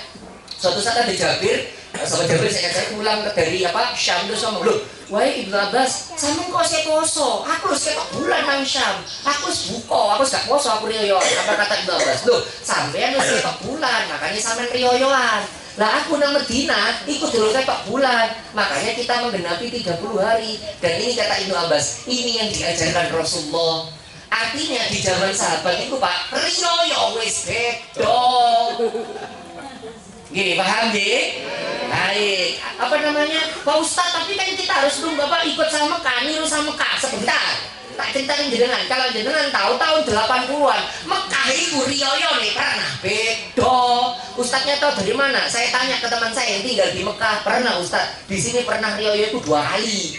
suatu saat ada Jabir, sahabat Jabir saya pulang dari Syam terus ngomong, loh, wahai Ibnu Abbas, sampean kok saya poso? Aku harus ketok bulan nang Syam. Aku harus buka, aku gak poso aku riyo. Apa kata Ibnu Abbas? Loh, sampean harus ketok bulan, makanya sampean riyoyoan. Lah aku nang Medina, ikut dulu ketok bulan. Makanya kita menggenapi 30 hari. Dan ini kata Ibnu Abbas, ini yang diajarkan Rasulullah. Artinya di zaman sahabat itu Pak, riyoyo wis beda. Gini, paham deh? Baik, Pak Ustadz, tapi kan kita harus nunggu Bapak ikut sama Mekah, niru sama Mekah sebentar. Tak ceritain jenengan, kalau jenengan tahu tahun 80-an Mekah itu riyoyo nih, pernah beda. Ustadznya tahu dari mana? Saya tanya ke teman saya yang tinggal di Mekah, pernah Ustadz, di sini pernah riyoyo itu 2 kali.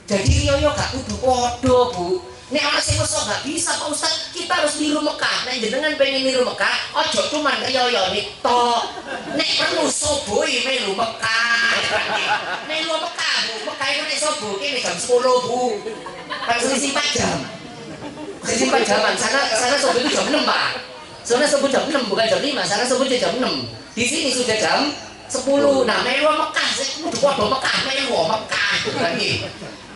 Jadi riyoyo gak kudu podo Bu. Nek ana sing mesok gak bisa Pak Ustaz, kita harus niru Mekah. Nek jenengan pengen niru Mekah, ojo cuman riyo-riyo tok. Nek perlu soboi melu Mekah. Melu Mekah Bu, Mekah itu nek sobo kene jam 10 Bu. Kan selisih 4 jam. Selisih 4 jaman, sana sobo itu jam 6 Pak. Sana sobo jam 6 bukan jam 5, sana sobo jam 6. Di sini sudah jam 10. Nah, melu Mekah, kudu padha Mekah, melu Mekah bukan iki.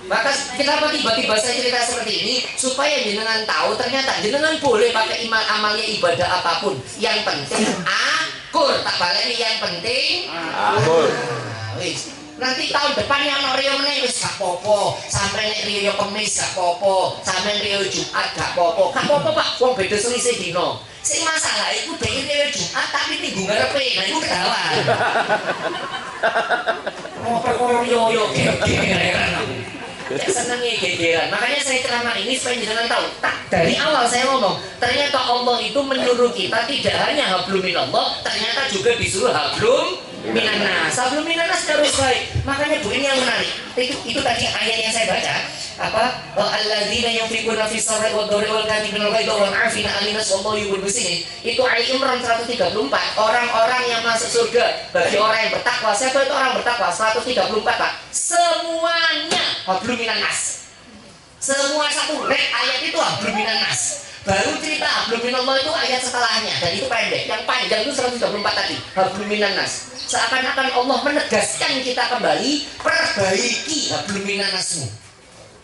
Maka kenapa tiba-tiba saya cerita seperti ini? Supaya jenengan tahu ternyata jenengan boleh pakai amalnya ibadah apapun. Yang penting akur. Tak balik nih, yang penting akur. Nanti tahun depan yang Rio meneh wis gak popo. Sampai nek Rio Kemis gak popo. Sampai Rio Jumat gak popo. Gak popo Pak, wong beda selisih dino. Sing masalah iku dhewe Rio Jumat tapi minggu ngarepe. Nah iku kedawan. Oh perkara Rio gegeran. Ya senangnya gegeran. Makanya saya ceramah ini supaya jenengan tahu. Dari awal saya ngomong, ternyata Allah itu menyuruh kita tidak hanya hablum minallah, ternyata juga disuruh hablum minanas. Hablum minanas harus baik. Makanya Bu ini yang menarik. Itu tadi ayat yang saya baca. Alladzina yunfiquna fis sarra'i wad dharra'i wal kadhibina wal ghaidha wal 'afina 'anil nas wallahu yuhibbul muhsinin. Itu Ali Imran 134. Orang-orang yang masuk surga bagi orang yang bertakwa. Siapa itu orang bertakwa? 134 Pak. Semuanya hablum minanas. Semua satu red ayat itu hablum minanas. Baru cerita hablum minallah itu ayat setelahnya, dan itu pendek. Yang panjang itu 134 tadi, hablum minanas. Seakan-akan Allah menegaskan kita kembali, perbaiki hablum minanasmu.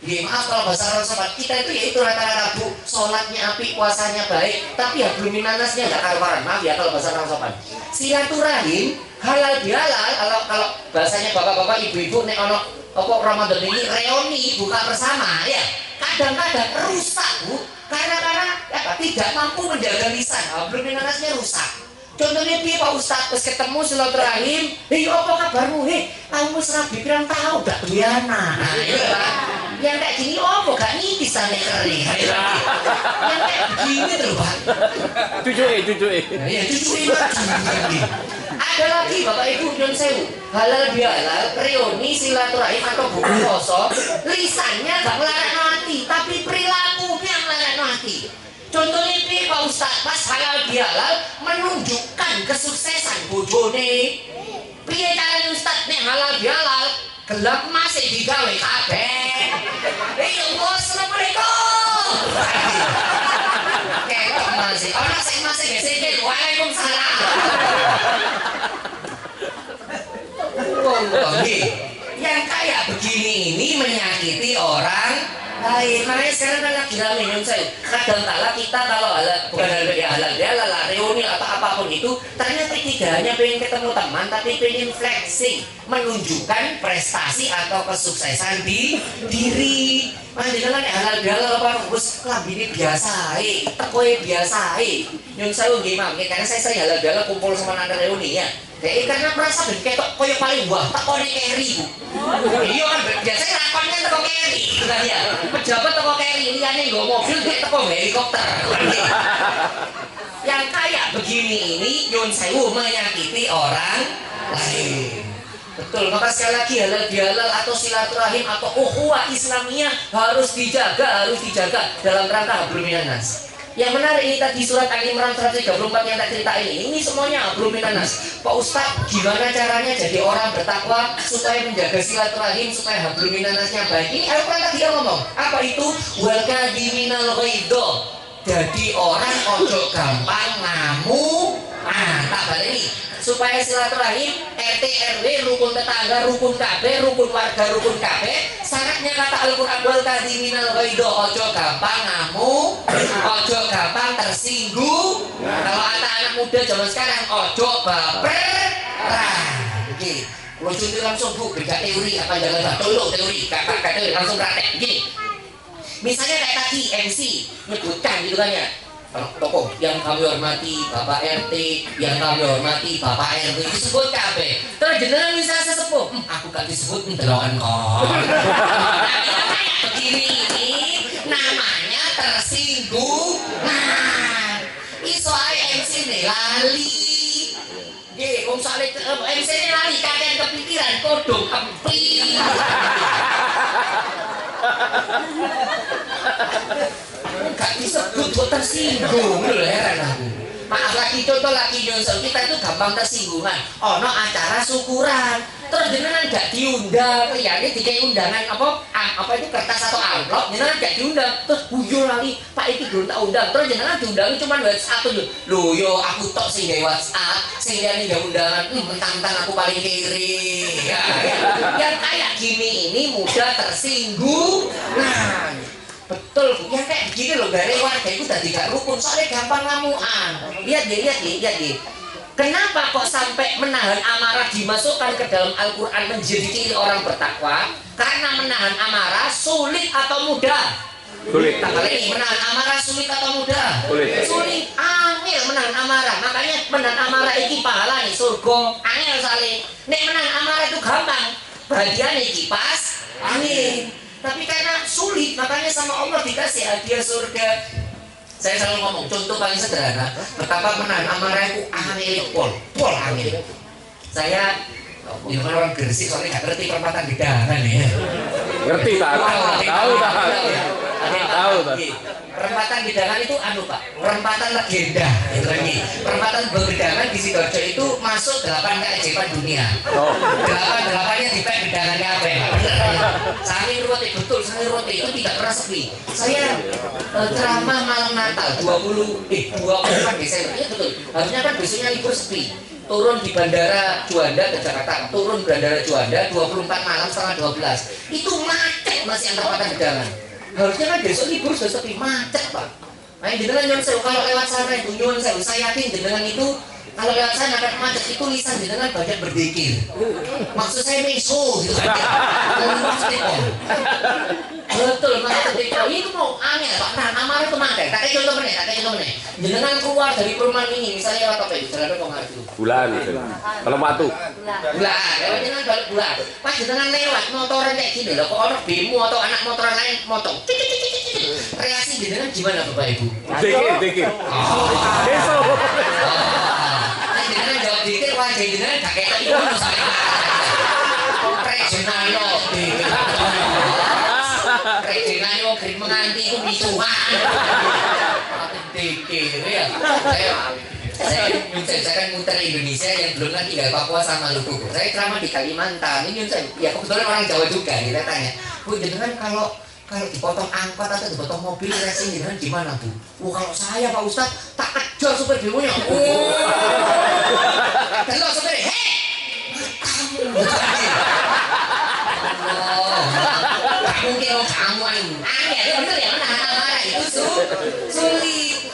Ya, maaf kalau bahasa Arab sobat, kita itu yaitu rata-rata Bu, sholatnya api, puasanya baik, tapi hablum minanasnya gak karuan. Maaf ya kalau bahasa Arab sobat. Silaturahim halal bihalal kalau bahasanya bapak-bapak ibu-ibu nek ono apa Ramadan ini reuni buka bersama ya kadang-kadang rusak Bu karena apa tidak mampu menjaga lisan hablum minannasnya rusak. Contohnya piye Pak Ustaz pas ketemu silaturahim, apa kabarmu? Kamu wis rabi pirang tahu gak duwe anak. Nah, iya Pak. Yang kayak gini apa gak nitis ane kering. Yang kayak begini tuh Pak. Cucuke. Ya cucuke lagi. Ada lagi Bapak Ibu nyun sewu. Halal bihalal, reuni silaturahim atau buku poso, lisannya gak ngelarakno hati, tapi perilakunya ngelarakno hati. Contohnya ini Pak Ustaz pas halal bihalal menunjukkan kesuksesan bojone. Piye caranya Ustaz nih halal bihalal gelap masih digawe kabeh. Allah assalamualaikum. Ketok masih. Ana sing masih gesek waalaikumsalam. Yang kayak begini ini menyakiti orang lain. Makanya sekarang kan lagi rame nyun saya. Kadang-kala kita kalau bukan halal reuni atau apapun itu, ternyata tidak hanya pengen ketemu teman, tapi pengen flexing, menunjukkan prestasi atau kesuksesan di diri. Makanya kan halal apa bos ini biasa, tekoe biasa. Nyun saya gimana? Karena saya halal kumpul sama anak reuni ya. Karena merasa ketok koyo paling wah tekone keri Bu. Iya kan biasanya rakonnya teko keri gitu kan ya. Pejabat teko keri liyane nggo mobil dia teko helikopter. Yang kayak begini ini nyun sewu menyakiti orang lain. Betul, maka sekali lagi halal bihalal atau silaturahim atau ukhuwah Islamiyah harus dijaga dalam rangka hablum minannas. Yang menarik ini tadi surat Al-Imran 134 yang tak cerita ini semuanya hablum minannas. Pak Ustadz, gimana caranya jadi orang bertakwa supaya menjaga silaturahim, supaya hablum minannasnya baik? Ini Al-Quran tadi yang ngomong, apa itu? Wal kadhiminal ghaidha. Jadi orang ojo gampang ngamuk. Tak balik ini supaya silaturahim RT RW rukun tetangga rukun KB rukun warga rukun KB syaratnya kata Al-Quran wal kadhiminal ghaidha ojo gampang ngamuk ojo gampang tersinggung. Kalau anak muda zaman sekarang ojo baperan. Oke, kalau contoh langsung Bu beda teori apa jangan tolong teori kakak teori langsung praktek gini. Misalnya kayak tadi MC nyebutkan gitu kan ya, tokoh yang kami hormati Bapak RT, yang kami hormati Bapak RW disebut KB. Terus jenengan bisa sesepuh, aku gak disebut ndeloken kok. Kayak begini ini namanya tersinggung. Nah, iso ae MC ne lali. Nggih, wong sale MC ne lali kakean kepikiran kodong kempli. Gak disebut kok tersinggung lho, heran aku. Maaf lagi contoh lagi nyonsel kita itu gampang tersinggungan. Ono acara syukuran, terus jenengan gak diundang, liyane dikai undangan apa itu kertas atau amplop, jenengan gak diundang, terus guyon lagi, Pak iki belum tak undang, terus jenengan diundangi cuma WhatsApp lho. Lho yo aku tok sing gawe WhatsApp, sing liyane gak undangan, mentang-mentang aku paling kiri. Ya. Yang kayak gini ini mudah tersinggung. Nah, betul Bu, yang kayak begini loh, dari warga itu tadi gak rukun, soalnya gampang ngamuan. Lihat deh. Kenapa kok sampai menahan amarah dimasukkan ke dalam Al-Quran menjadi ciri orang bertakwa? Karena menahan amarah sulit atau mudah? Sulit. Ini menahan amarah sulit atau mudah? Sulit. Angel menahan amarah. Makanya menahan amarah ini pahala nih surga. Angel saling. Nek menahan amarah itu gampang. Bagian nih kipas angin. Tapi karena sulit, makanya sama Allah dikasih hadiah surga. Saya selalu ngomong, contoh paling sederhana, betapa menahan amarah itu angin, pol angin. Saya, orang Gresik soalnya nggak ngerti perempatan Gedangan ya. Ngerti tak? Tahu. Perempatan Gedangan itu Pak, perempatan legenda. Perempatan Gedangan di Sidoarjo itu masuk 8 keajaiban dunia. 8-8-nya di Gedangannya apa ya? Saking roti itu tidak pernah sepi. Saya ceramah malam Natal 24 Desember, ya betul. Harusnya kan besoknya libur sepi. Turun di Bandara Juanda ke Jakarta, turun Bandara Juanda 24 malam setengah 12. Itu macet masih antar perempatan Gedangan. Harusnya kan besok libur sudah sepi, macet Pak. Nah jenengan nyuwun sewu kalau lewat sana itu nyuwun sewu, saya yakin jenengan itu Kalau lewat sana kan macet itu lisan jenengan banyak berzikir. Maksud saya meso gitu kan. Betul, maksud itu mau aneh Pak. Nah, amarah itu mana? Tak kayak contoh meneh. Jenengan keluar dari perumahan ini, misalnya lewat apa itu? Jalan kok nggak itu? Bulan. Kalau batu. Bulan, lewat jenengan balik bulan. Pas jenengan lewat motoran kayak gini loh, kok orang bemo atau anak motoran lain motong. Reaksi jenengan gimana Bapak Ibu? Dikir. Besok. Jenengan jawab dikir, wajah jenengan gak kayak itu. Regional Regional yo grip menganti ku misuhan. Dikir ya. Saya kan muter Indonesia yang belum kan tinggal Papua sama Maluku. Saya ceramah di Kalimantan. Ini saya, ya kebetulan orang Jawa juga. Kita tanya, Bu jenengan kalau dipotong angkot atau dipotong mobil racing jenengan gimana Bu? Kalau saya Pak Ustadz tak kejar supir bemonya. Kalau supir, hei, mungkin kamu aneh, ya bener ya marah itu sulit.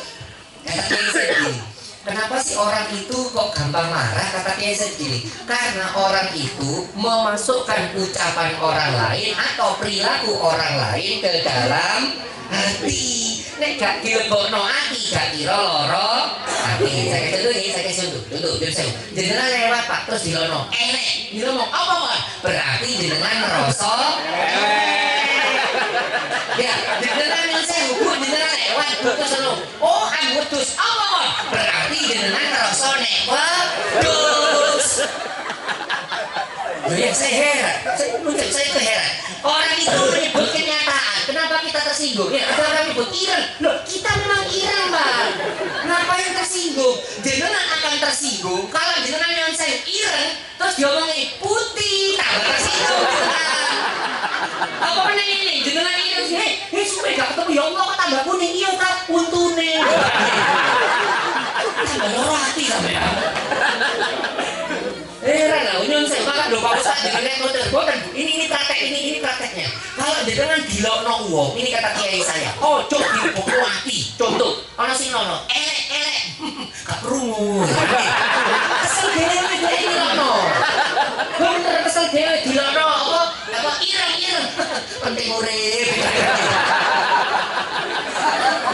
Kata Kiai Said, kenapa sih orang itu kok gampang marah? Kata Kiai Said gini, karena orang itu memasukkan ucapan orang lain atau perilaku orang lain ke dalam hati. Nek gak dilebokno ati, gak kira loro hati. Saya kasih dulu. Jenengan lewat Pak terus dilono. Elek, dilono apa Pak? Berarti jenengan ngerasa ya, jenengan yang saya hukum jenengan lewat terus lono. Oh, wedhus apa Pak? Berarti jenengan ngerasa nek wedhus. Ya saya heran, saya itu heran. Orang itu menyebut kenyataan. Kenapa kita tersinggung? Ya, ada orang menyebut ireng. Loh, kita memang ireng, Bang. Ngapain tersinggung? Jenengan akan tersinggung kalau jenengan yang saya ireng, terus diomongin putih, tambah tersinggung. Apa bener ini? Jenengan ireng sih, hei, supaya gak ketemu ya Allah kok tambah kuning, iya tak untune. Tambah loro hati sampai ya. Heran lah, unyon saya malah lho Pak Ustadz dengan motor. Ini prakteknya. Kalau jenengan dilokno wong, ini kata kiai saya. Ojo dilebokno ati. Contoh, ana sing nono, elek. Gak krungu. Kesel dhewe dilokno. Bener kesel dhewe dilokno apa ireng. Penting urip.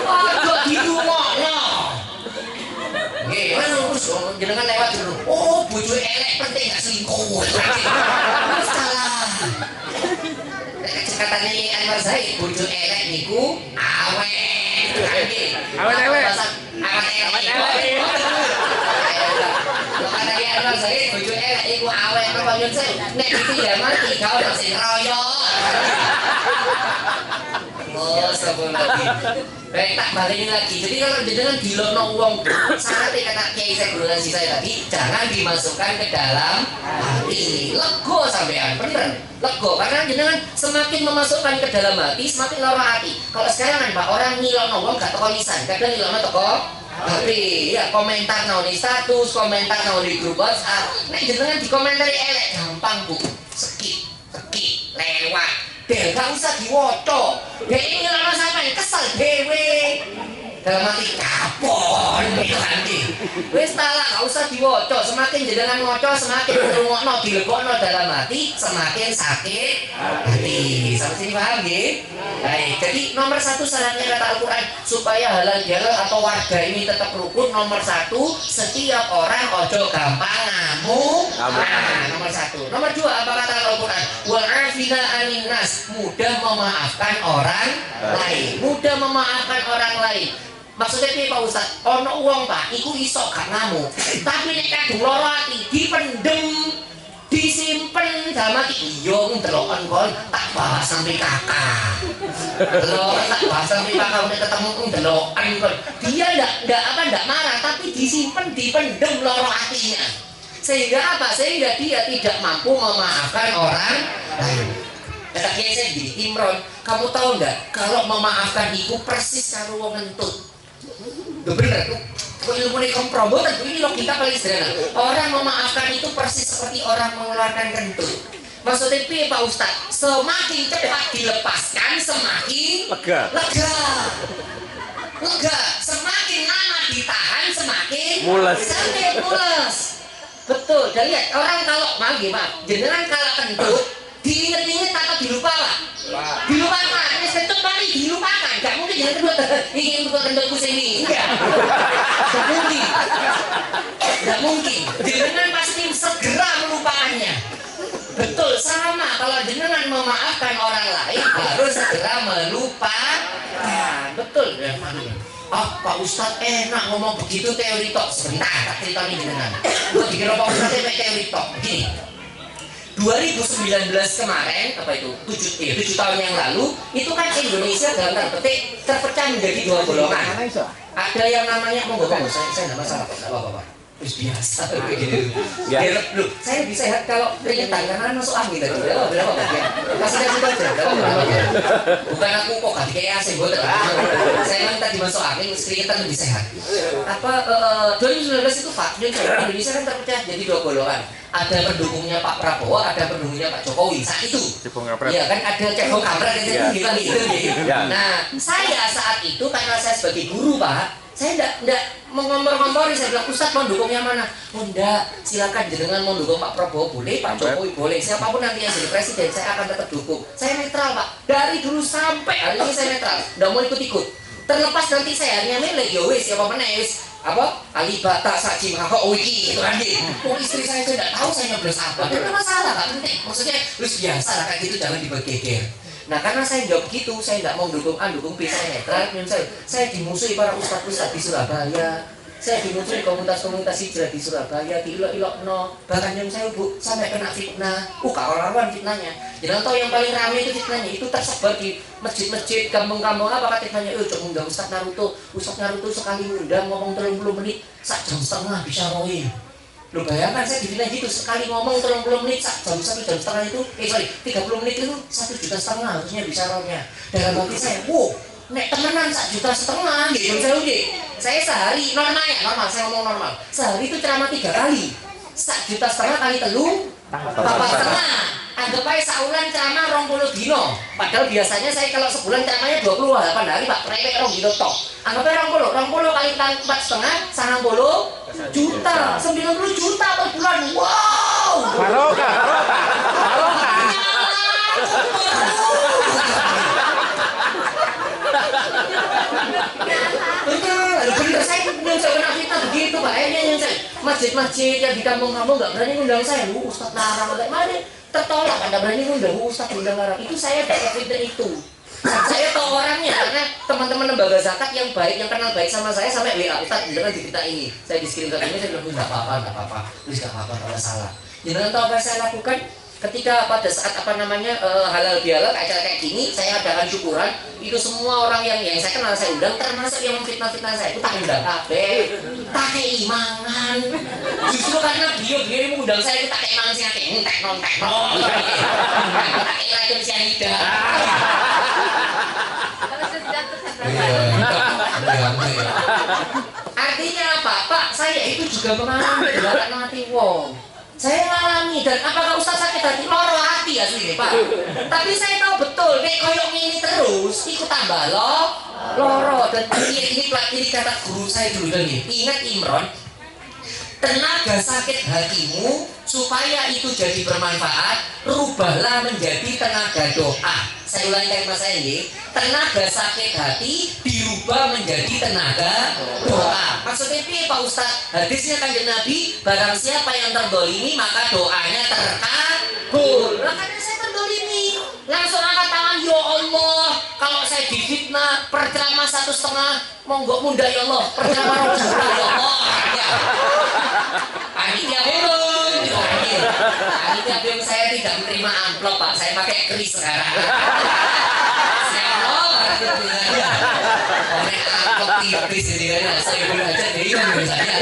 Ojo dirungokno. Nggih, jenengan lewat dulu. Oh, bojo elek penting gak selingkuh. Salah. Katanya Anwar Zaid, bojo elek niku awet. Awet. Katanya Anwar Zaid, bojo elek niku awet. Perpanjang saya, nek itu ya mati kau udah sing royok. Oh, sebelum lagi. Baik, tak balikin lagi. Jadi kalau jenengan dilokno uang, syaratnya kata Kiai saya berulasi saya tadi, jangan dimasukkan ke dalam hati. Lego sampean, bener. Lego, karena jenengan semakin memasukkan ke dalam hati, semakin loro hati. Kalau sekarang kan Pak, orang ngilokno uang gak toko lisan, kadang ngilokno toko hati. Ya, komentar di status, komentar di grup WhatsApp. Nek jenengan dikomentari elek gampang Bu. Skip, lewat. Del gak usah diwoco. Dek ini lama sampai kesel dewe. Dalam hati kapon gitu nanti. Wis talah gak usah diwoco. Semakin jenengan ngoco, semakin ngrungokno dilebokno dalam hati, semakin sakit hati. Sampai sini paham nggih? Baik, jadi nomor 1 syaratnya kata Al-Quran supaya halal bihalal atau warga ini tetap rukun. Nomor 1, setiap orang ojo gampang ngamuk. Nomor 1. Nomor 2 apa kata Al-Quran? Wal afina anin nas, mudah memaafkan orang lain. Maksudnya piye Pak Ustadz? Ono uang Pak, iku iso gak ngamuk. Tapi nek kadung lara ati dipendem, disimpen dalam hati. Iya ndeloken kon tak bahas sampai kakak. Tak bahas sampai kakak udah ketemu ndeloken kon. Dia ndak marah tapi disimpen, dipendem lara hatinya. Sehingga apa? Sehingga dia tidak mampu memaafkan orang lain. Kata Kiai saya gini, Imron, kamu tahu nggak kalau memaafkan itu persis karo wong ngentut. Tuh bener tuh. Ilmu ini komprobo tentu ini logika paling sederhana. Orang memaafkan itu persis seperti orang mengeluarkan kentut. Maksudnya piye Pak Ustadz? Semakin cepat dilepaskan semakin lega. Semakin lama ditahan semakin Mules. Sakit mules. Betul. Dan lihat orang kalau maaf, jenengan kalau kentut diinget-inget atau dilupa Pak? Dilupakan. Ini kentut mari dilupakan. Gak mungkin jangan kentut ingin buka kentutku sini. Enggak. Gak mungkin. Gak mungkin. Jenengan pasti segera melupakannya. Betul, sama kalau jenengan memaafkan orang lain harus segera melupakan. Betul. Pak Ustadz enak ngomong begitu teori tok. Sebentar, tak cerita nih jenengan. Gue dikira Pak Ustadz teori tok. Begini, 2019 kemarin, apa itu, 7 tahun yang lalu, itu kan Indonesia dalam tanda petik terpecah menjadi 2 golongan. Ada yang namanya, saya nggak masalah, nggak apa-apa. Terus biasa gitu. Ya. Loh, saya lebih sehat kalau keringetan karena masuk angin tadi. Berapa ya? Kasih aja. Bukan aku kok gak kayak AC buat. Saya memang tadi masuk angin, keringetan lebih sehat. 2019 itu Pak, Indonesia kan terpecah jadi 2 golongan. Ada pendukungnya Pak Prabowo, ada pendukungnya Pak Jokowi. Saat itu. Iya kan ada cebong kampret yang bilang gitu. Nah, saya saat itu karena saya sebagai guru Pak, saya enggak mengompor-ngompori, saya bilang Ustadz mau dukung yang mana? Oh enggak, silakan jenengan mau dukung Pak Prabowo boleh, Pak Jokowi boleh, siapapun nanti yang jadi presiden saya akan tetap dukung. Saya netral Pak, dari dulu sampai hari ini saya netral, enggak mau ikut-ikut. Terlepas nanti saya hanya milih, ya wis, siapa mana ya wis, apa? Alibata, Sajim, Hako, Wiki, itu kan gitu. Oh istri saya tidak tahu saya nyoblos apa, itu masalah, gak penting. Maksudnya, terus biasa lah kayak gitu, jangan dibergeger. Nah karena saya jawab gitu, saya tidak mau dukung A, dukung B, saya netral. Saya dimusuhi para ustadz-ustadz di Surabaya, saya dimusuhi komunitas-komunitas hijrah di Surabaya, diilok-ilok no. Bahkan yang saya Bu, sampai kena fitnah. Kawan-kawan fitnahnya. Jangan tahu yang paling ramai itu fitnahnya, itu tersebar di masjid-masjid, kampung-kampung apa fitnahnya. Coba undang Ustadz Naruto sekali undang ngomong 30 menit, 1 jam setengah bisa roin. Lu bayangkan saya difitnah gitu, sekali ngomong 30 menit, 1 jam setengah itu, 30 menit itu 1,5 juta harusnya bisa rohnya. Dalam hati saya, nek temenan 1,5 juta gitu, saya sehari, normal, saya ngomong normal, sehari itu ceramah 3 kali, 1,5 juta kali telu, 4,5. Anggap aja saulan ceramah 20 dino. Padahal biasanya saya kalau sebulan ceramahnya 28 hari Pak, prewek 20 dino tok. Anggap aja 20 kali 4,5, 90 juta, 90 juta per bulan. Wow. Barokah. Bener, saya kena fitnah begitu Pak. Yang saya masjid-masjid yang di kampung-kampung nggak berani ngundang saya. Ustadz larang, mana tertolak, Anda berani ngundang Ustadz undang larang. Itu saya dapat fitnah itu. Saya tahu orangnya karena teman-teman lembaga zakat yang baik, yang kenal baik sama saya sampai WA Ustadz beneran di kita ini. Saya diskirim ini, saya bilang nggak apa-apa, terus nggak apa-apa kalau salah. Jangan tahu apa yang saya lakukan? Ketika pada saat halal bihalal acara kayak gini, saya adakan syukuran. Itu semua orang yang saya kenal saya undang, termasuk yang memfitnah-fitnah saya itu tak undang kabeh, tak kei mangan. Justru karena beliau ini mengundang saya itu tak kei mangan sing akeh entek non, tak kei racun cyanida. Artinya apa Pak? Saya itu juga mengalami gerakan mati wong. Saya ngalami, dan apakah Ustaz sakit hati? Loro hati asli Pak. Tapi saya tahu betul, nek koyok ini terus, ikut tambah loro. Dan ini kata guru saya dulu kan ya. Ingat Imron, tenaga sakit hatimu supaya itu jadi bermanfaat, rubahlah menjadi tenaga doa. Saya ulangi kalimat saya ini, tenaga sakit hati dirubah menjadi tenaga doa. Maksudnya apa Pak Ustadz? Hadisnya Kanjeng Nabi, barang siapa yang terdolimi maka doanya terkabul. Makanya saya terdolimi, langsung angkat tangan, ya Allah, kalau saya difitnah perceramah 1,5, monggo munda ya Allah, perceramah 2 juta ya Allah. Panitia belum, panitia belum, saya tidak menerima amplop Pak, saya pakai kris sekarang. Saya amplop tipis jadi kan, saya belum aja deh kan biasanya.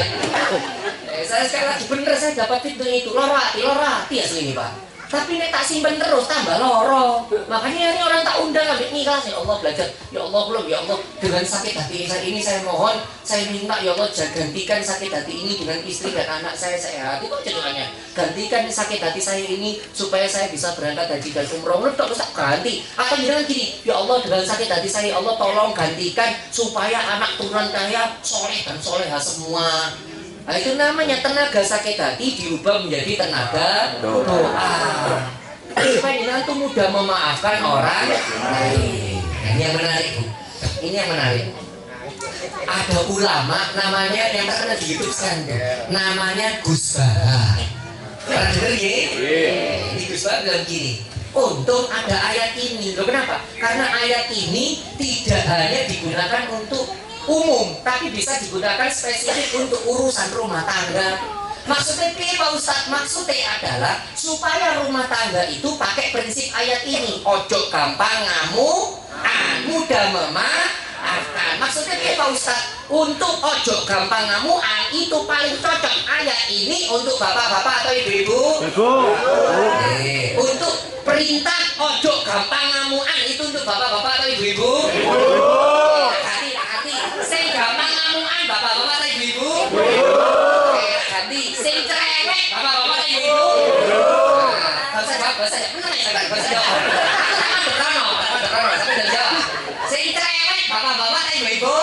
Saya sekali lagi bener saya dapat fitnah itu, loro hati asli ini Pak. Tapi nek tak simpen terus tambah loro. Makanya ini orang tak undang ambil nikah. Ya Allah belajar. Ya Allah belum. Ya Allah dengan sakit hati ini saya mohon, saya minta ya Allah gantikan sakit hati ini dengan istri dan anak saya sehat. Itu aja doanya. Gantikan sakit hati saya ini supaya saya bisa berangkat haji dan umroh. Udah terus tak ganti. Atau bilang gini, ya Allah dengan sakit hati saya, ya Allah tolong gantikan supaya anak turunan saya soleh dan soleha semua. Nah, itu namanya tenaga sakit hati diubah menjadi tenaga doa. Supaya jenengan tuh mudah memaafkan orang lain. Nah, ini yang menarik, Bu. Ini yang menarik. Ada ulama namanya yang terkenal di YouTube sekarang, namanya Gus Bahar. Pernah dengar ya? Ini Gus Bahar bilang gini, untung ada ayat ini. Loh, kenapa? Karena ayat ini tidak hanya digunakan untuk umum, tapi bisa digunakan spesifik untuk urusan rumah tangga. Maksudnya Pak Ustadz? Maksudnya adalah supaya rumah tangga itu pakai prinsip ayat ini. Ojo gampang ngamuk, mudah memaafkan. Maksudnya Pak Ustadz? Untuk ojo gampang ngamuan itu paling cocok ayat ini untuk bapak-bapak atau ibu-ibu. Untuk perintah ojo gampang ngamuan itu untuk bapak-bapak atau ibu-ibu. Hati-hati, sing gampang ngamuan bapak-bapak atau ibu-ibu. Hati, sing cerewet bapak-bapak atau ibu-ibu. Bahasa Jawa, bahasa Jawa, bener ya bahasa Jawa. Sampai dari Jawa. Sing cerewet bapak-bapak atau ibu-ibu.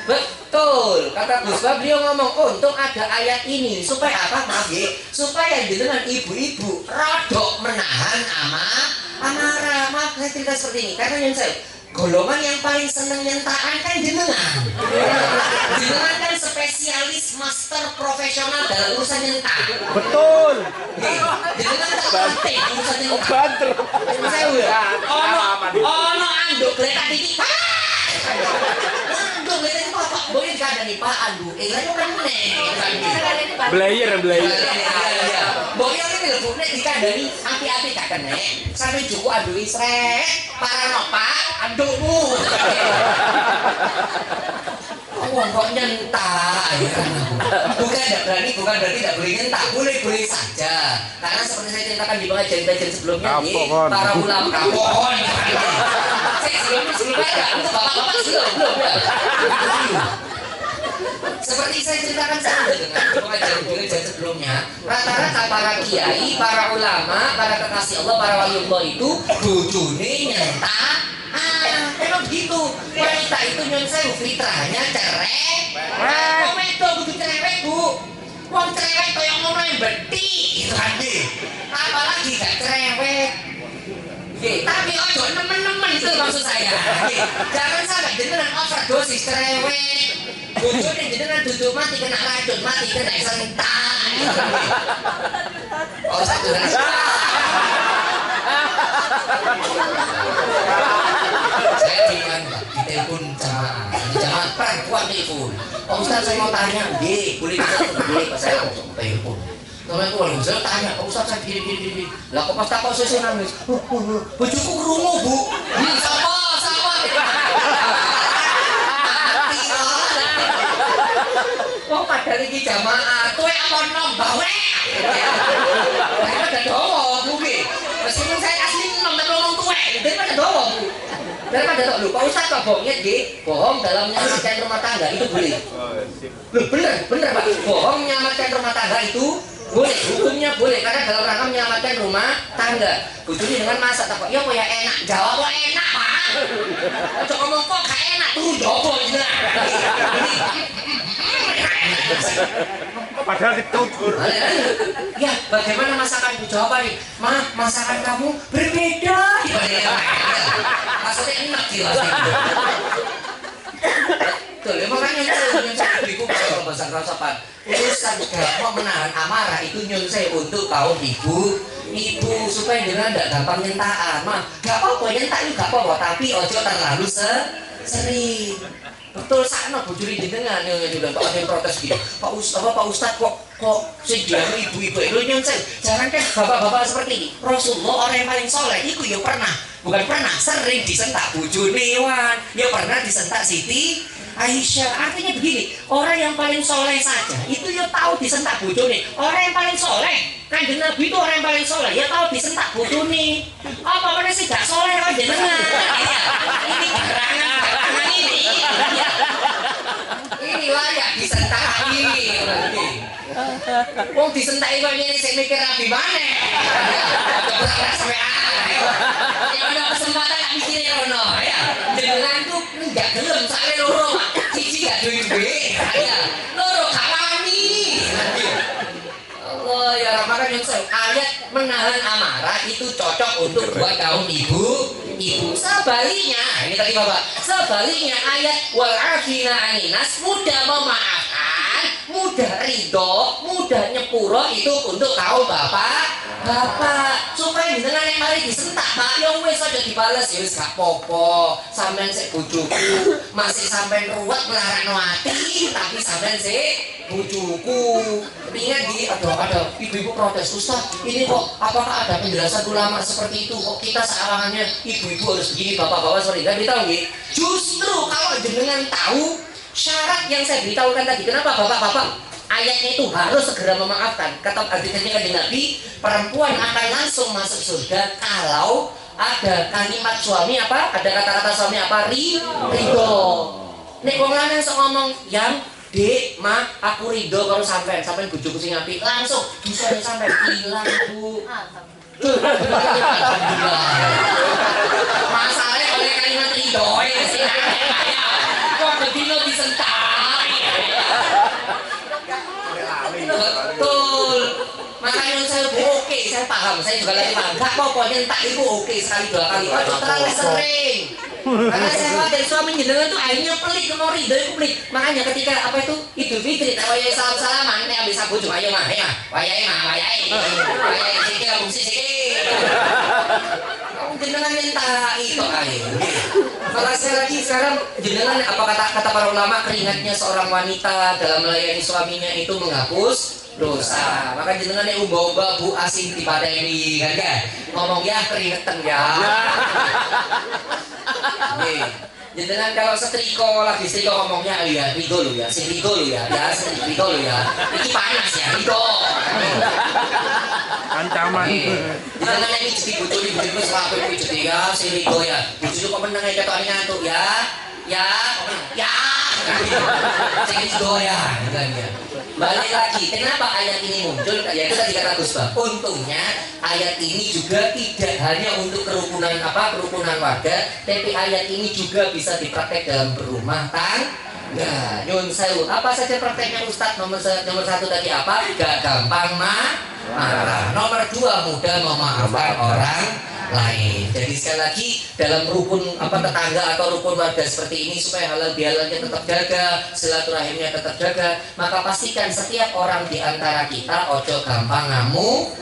Betul, kata Gus Bahar, beliau ngomong untung ada ayat ini supaya apa? Maaf ya, supaya dengan ibu-ibu rodok menahan amarah. Maaf saya cerita seperti ini karena yang saya golongan yang paling seneng nyentaan kan jenengan. Jenengan kan spesialis master profesional dalam urusan nyentak. Betul. Jenengan tak penting urusan nyentak. Banter. Saya udah. Ono anduk geletak iki. Anduk geletak iki apa? Boleh dikandani Pak Andu. Lha kan meneh. Blayer. Boleh ini lho nek dikandani api-api gak kena. Sampai cukup andu isrek. Parano Pak, andukmu. Wong kok nyentak ya kan. Bukan berarti tidak boleh nyentak, boleh saja. Karena seperti saya ceritakan di pengajian sebelumnya nih, para ulama pohon. Saya sebelumnya ada, untuk bapak-bapak belum ya. Seperti saya ceritakan dengan pengajian sebelumnya, rata-rata para kiai, para ulama, para kekasih Allah, para waliullah itu bojone nyentak. Emang begitu. Wanita itu nyon saya fitrahnya cerewet. Wong itu kudu cerewet, Bu. Wong cerewet koyo ngono yang beti gitu kan, apalagi gak cerewet. Tapi ojo nemen-nemen itu maksud saya. Jangan sampai jenengan overdosis cerewet. Bojone jenengan duduk mati kena racun, mati kena sentak. Oh, satu lagi. Saya ditelepon jamaah perempuan telepon. Pak Ustadz saya mau tanya, boleh Pak saya telepon. Teman aku saya tanya, Pak Ustadz saya gini. Lah kok pas tak kok saya nangis. Bojoku krungu, Bu. Sama. Wong padahal iki jamaah, kowe apa nombah wae. Daripada dowo, Bu. Meskipun saya kasih nom tapi ngomong tuwek, daripada dowo, Bu. Daripada tok lho, Pak Ustadz kok bohongnya nggih? Bohong dalam menyelamatkan rumah tangga itu boleh. Loh, bener Pak. Bohong menyelamatkan rumah tangga itu boleh, hukumnya boleh karena dalam rangka menyelamatkan rumah tangga. Bojone dengan masak tak kok ya kok ya enak. Jawab kok enak, Pak. Ojo ngomong kok gak enak, turun jowo jenengan. Padahal ditutur. Ya, bagaimana masakan Bu? Jawab nih, masakan kamu berbeda dibanding yang lain. Maksudnya enak jelas. Tuh, makanya yang saya beriku kalau bahasa kerasapan urusan mau menahan amarah itu nyun saya untuk kaum ibu supaya jangan tidak gampang nyentaan. Gak apa-apa nyentak itu gak apa-apa, tapi ojo terlalu sering. Betul sakno bojone jenengan juga Pak ada yang protes gitu. Pak Ustadz kok sejak ibu-ibu itu nyun saya. Jangan kan bapak-bapak seperti ini. Rasulullah orang yang paling soleh itu ya pernah sering disentak bojone wan. Ya pernah disentak Siti Aisyah. Artinya begini, orang yang paling soleh saja itu ya tahu disentak bojone. Orang yang paling soleh, Kanjeng Nabi itu orang yang paling soleh, ya tahu disentak bojone. Apa mana sih gak soleh kan jenengan? Ini gerangan ini. Ini layak disentak ini. Wong disentaki kok ngene sing mikir rabi maneh. Ora sampe ya ada kesempatan tak mikirin ono ya. Jenengan tuh enggak gelem sakle loro, Pak. Siji gak duwe duit. Ya, loro gak wani. Allah ya maka nyusul ayat menahan amarah itu cocok untuk buat kaum ibu. Sebaliknya, ini tadi Bapak. Sebaliknya ayat wal afina aninas mudah memaafkan, mudah ridho, mudah nyepuro itu untuk kaum bapak supaya jenengan yang mari disentak Pak yang wis aja dibales ya wis gak popo sampean sik bojoku masih sampean ruwet melarang ati tapi sampean sik bojoku ingat gini ada ibu-ibu protes Ustaz ini kok apakah ada penjelasan ulama seperti itu kok kita seawangannya ibu-ibu harus begini bapak-bapak sorry gak beritahu nggih justru kalau jenengan tahu syarat yang saya beritahukan tadi kenapa bapak-bapak ayatnya itu harus segera memaafkan. Kata hadisnya Kanjeng Nabi, perempuan akan langsung masuk surga kalau ada kalimat suami apa? Ada kata-kata suami apa? Ridho. Nek wong lanang sok ngomong yang Dek, Ma, aku ridho karo sampean bojoku sing apik. Langsung dosane sampean ilang, Bu. Alhamdulillah. Masalahnya oleh kalimat ridho sing kok bedino disentak. Betul. Makanya saya oke, saya paham, saya juga lagi paham. Gak apa-apa nyentak itu oke sekali dua kali. Kok terlalu sering. Karena saya khawatir suami jenengan tuh akhirnya pelit mau ridho itu pelit. Makanya ketika apa itu Idul Fitri, wayai salam-salaman, nek ambek sabu cuma ayo mah, wayai sikil fungsi sikil. Jenengan nyentak itu ayo. Maka saya lagi sekarang jenengan apa kata para ulama keringatnya seorang wanita dalam melayani suaminya itu menghapus dosa. Maka jenengan yang umba-umba Bu asing dipadani kan ya. Ngomong ya keringetan ya. Nih, jenengan kalau setrika lagi setrika ngomongnya ya ridho lo ya, sing ridho lo ya, ridho lo ya. Iki panas ya ridho. Ancaman. Jenengan yang jadi bojone bojoku selawe kuwi jadi ya sing ridho ya. Bojoku kok meneng ae ketokane ngantuk ya. Ya. Sing ridho ya, kan ya. Balik lagi, kenapa ayat ini muncul? Ya itu tadi kata Gus Bab. Untungnya ayat ini juga tidak hanya untuk kerukunan warga, tapi ayat ini juga bisa dipraktek dalam berumah tangga. Nyun sewu. Apa saja prakteknya Ustadz? Nomor satu tadi apa? Gak gampang marah. Nomor dua mudah memaafkan orang lain. Jadi sekali lagi dalam rukun tetangga atau rukun warga seperti ini supaya halal bihalalnya tetap jaga, silaturahimnya tetap jaga, maka pastikan setiap orang di antara kita ojo gampang ngamuk.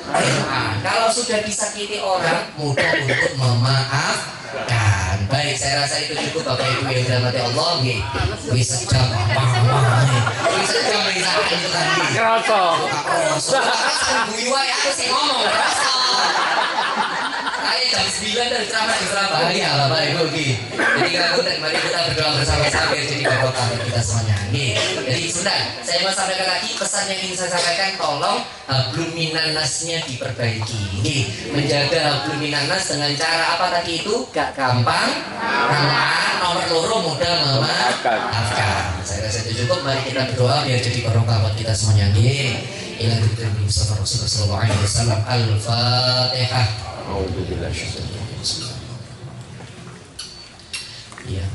Kalau sudah disakiti orang mudah untuk memaafkan. Baik, saya rasa itu cukup Bapak Ibu yang dirahmati Allah nggih. Wis sejam wis sejam itu tadi. Kroso. Guyu wae aku sing ngomong. Ayo jam 9 dari ceramah di Surabaya Bapak Ibu. Jadi mari kita berdoa bersama-sama jadi barokah kita semuanya. Jadi sebentar, saya mau sampaikan lagi pesan yang ingin saya sampaikan, tolong hablum minan nasnya diperbaiki. Menjaga hablum minan nas dengan cara apa tadi itu? Gak gampang. Nomor loro mudah memaafkan. Saya rasa itu cukup. Mari kita berdoa biar jadi barokah buat kita semuanya. Ila dzikri Mustafa Rasulullah sallallahu alaihi wasallam. Al-Fatihah. Ya.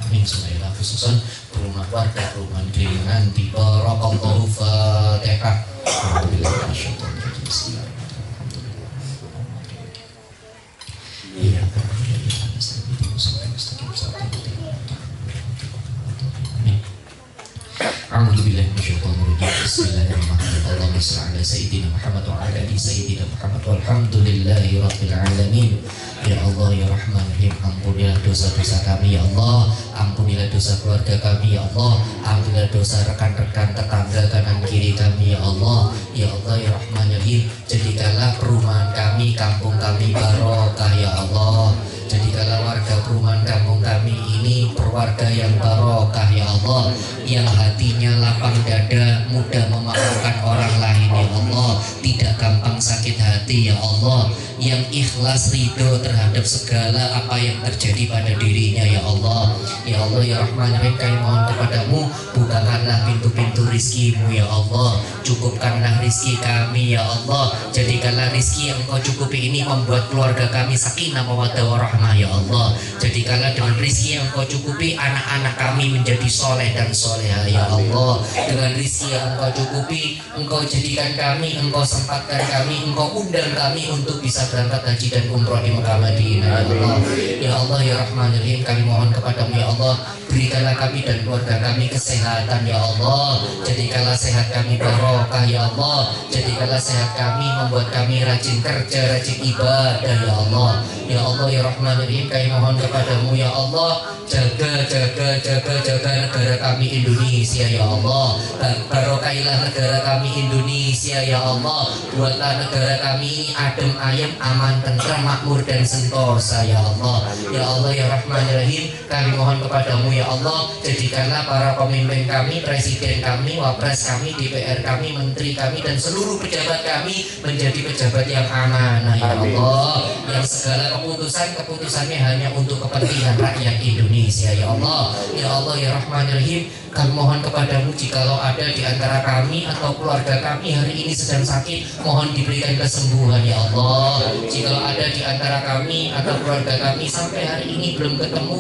Amin. Semoga khususan rumah warga, rumah dengan di Barakallahu Fatihah. Iya. A'udzu billahi minasyaitonir rajim. Bismillahirrahmanirrahim. Allahumma shalli ala sayyidina Muhammad wa ala ali sayyidina Muhammad walhamdulillahi rabbil alamin. Ya Allah ya Rahman Rahim, ampunilah dosa-dosa kami ya Allah, ampunilah dosa keluarga kami ya Allah, ampunilah dosa rekan-rekan tetangga kanan kiri kami ya Allah. Ya Allah ya Rahman Rahim, jadikanlah perumahan kami, kampung kami barokah ya Allah. Jadikanlah warga perumahan kampung kami ini perwarga yang barokah ya Allah, yang hatinya lapang dada, mudah memaafkan orang lain ya Allah, tidak gampang sakit hati ya Allah. yang ikhlas ridho terhadap segala apa yang terjadi pada dirinya ya Allah. Ya Allah ya Rahman Rahim, kami mohon kepadamu, bukakanlah pintu-pintu rizkimu ya Allah, cukupkanlah rizki kami ya Allah, jadikanlah rizki yang Engkau cukupi ini membuat keluarga kami sakinah mawaddah warahmah ya Allah. Jadikanlah dengan rizki yang Engkau cukupi anak-anak kami menjadi soleh dan soleha ya Allah. Dengan rizki yang Engkau cukupi, Engkau jadikan kami, Engkau sempatkan kami, Engkau undang kami untuk bisa berangkat haji dan umroh di Mekah Madinah ya Allah. Ya Allah ya Rahman Rahim, kami mohon kepadamu ya Allah, berikanlah kami dan keluarga kami kesehatan ya Allah. Jadikanlah sehat kami barokah ya Allah. Jadikanlah sehat kami, membuat kami rajin kerja, rajin ibadah ya Allah. Ya Allah ya Rahman Rahim, kami mohon kepadamu ya Allah, jaga negara kami Indonesia ya Allah. Barokailah negara kami Indonesia ya Allah. Buatlah negara kami ini adem ayem, aman, tentram, makmur dan sentosa ya Allah. Ya Allah ya Rahman Rahim, kami mohon kepadamu ya Allah, jadikanlah para pemimpin kami, presiden kami, wapres kami, DPR kami, menteri kami dan seluruh pejabat kami menjadi pejabat yang amanah ya Allah, yang segala keputusannya hanya untuk kepentingan rakyat Indonesia ya Allah. Ya Allah ya Rahman Rahim, kami mohon kepadamu, jikalau ada di antara kami atau keluarga kami hari ini sedang sakit, mohon diberikan kesembuhan ya Allah. Jikalau ada di antara kami atau keluarga kami sampai hari ini belum ketemu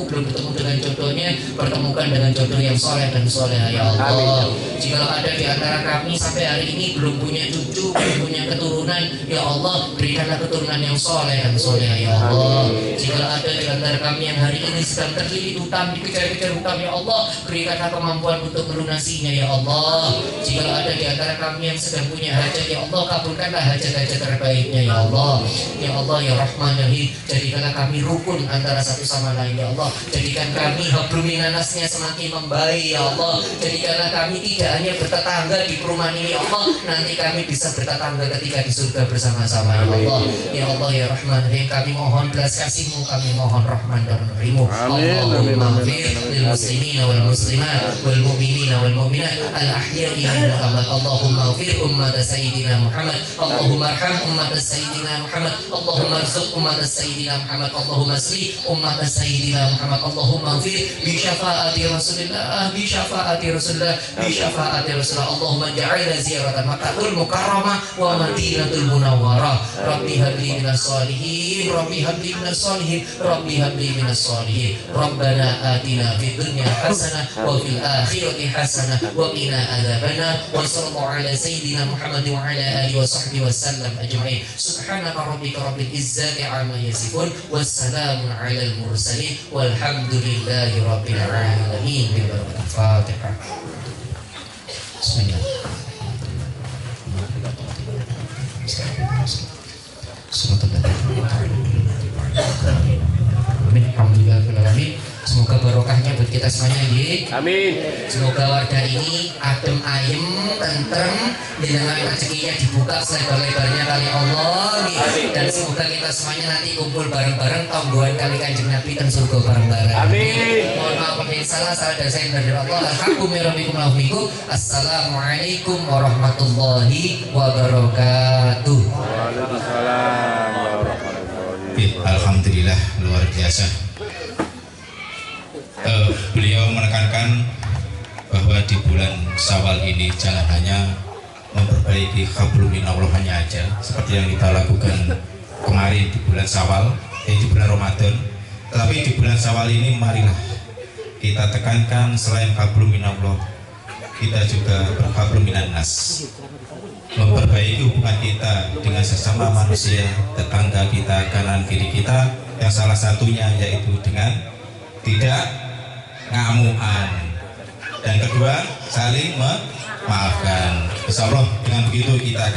dengan jodohnya, pertemukan dengan jodoh yang soleh dan soleha ya Allah. Jikalau ada di antara kami sampai hari ini belum punya cucu, belum punya keturunan, ya Allah, berikanlah keturunan yang soleh dan soleha ya Allah. Jikalau ada di antara kami yang hari ini sedang terlilit hutang, dikejar-kejar hutang ya Allah, berikanlah kemampuan untuk melunasinya ya Allah. Jikalau ada di antara kami yang sedang punya hajat ya Allah, kabulkanlah hajat-hajat terbaiknya ya Allah. Ya Allah ya Rahman Rahim, jadikanlah kami rukun antara satu sama lain ya Allah. Jadikan kami hablum minannasnya semakin membaik ya Allah. Jadikanlah kami tidak hanya bertetangga di perumahan ini ya Allah, nanti kami bisa bertetangga ketika di surga bersama-sama ya Allah. Ya Allah ya Rahman Rahim, kami mohon belas kasih-Mu, kami mohon rahman dan rahim-Mu. Allahumma ighfir lil muslimina wal muslimat wal mu'minina wal mu'minat al ahya'i minhum amwat. Allahumma ighfir ummat sayyidina Muhammad, Allahumma arham ummat sayyidina Muhammad, Allahumma arzuq ummat sayyidina Muhammad, Allahumma asli ummat sayyidina Muhammad, Allahumma ighfir bi syafaati Rasulillah, bi syafaati Rasulillah, bi syafaati Rasulillah. Allahumma ja'alna ziyaratan Makkahul Mukarramah wa Madinatul Munawwarah. Rabbi habli minas solihin, Rabbi habli minas solihin, Rabbi habli minas solihin. Rabbana atina fid dunya hasanah wa fil akhirati hasanah wa qina adzabannar. Wa sallallahu ala sayyidina Muhammad wa ala alihi wa sahbihi wasallam ajma'in. Subhanaka rabbika rabbil izzati amma yasifun, wassalamun alal mursalin, walhamdulillahi rabbil alamin. Bi barakatil Fatihah. Bismillah. Amin. Alhamdulillahirrahmanirrahim. Semoga barokahnya buat kita semuanya ya. Amin. Semoga warga ini adem ayem, tentrem, dengan rezekinya dibuka selebar-lebarnya kali Allah ya. Dan semoga kita semuanya nanti kumpul bareng-bareng tonggoan kali Kanjeng Nabi dan surga bareng-bareng. Amin. Mohon maaf apabila salah dan saya dari Allah. Alhamdulillah. Assalamualaikum warahmatullahi wabarakatuh. Waalaikumsalam warahmatullahi. Alhamdulillah, luar biasa. Beliau menekankan bahwa di bulan Syawal ini jangan hanya memperbaiki hablum minallahnya aja seperti yang kita lakukan kemarin di bulan Syawal, di bulan Ramadan, tetapi di bulan Syawal ini marilah kita tekankan selain hablum minallah, kita juga berhablum minannas, memperbaiki hubungan kita dengan sesama manusia, tetangga kita, kanan kiri kita, yang salah satunya yaitu dengan tidak ngamuan, dan kedua saling memaafkan. Insyaallah dengan begitu kita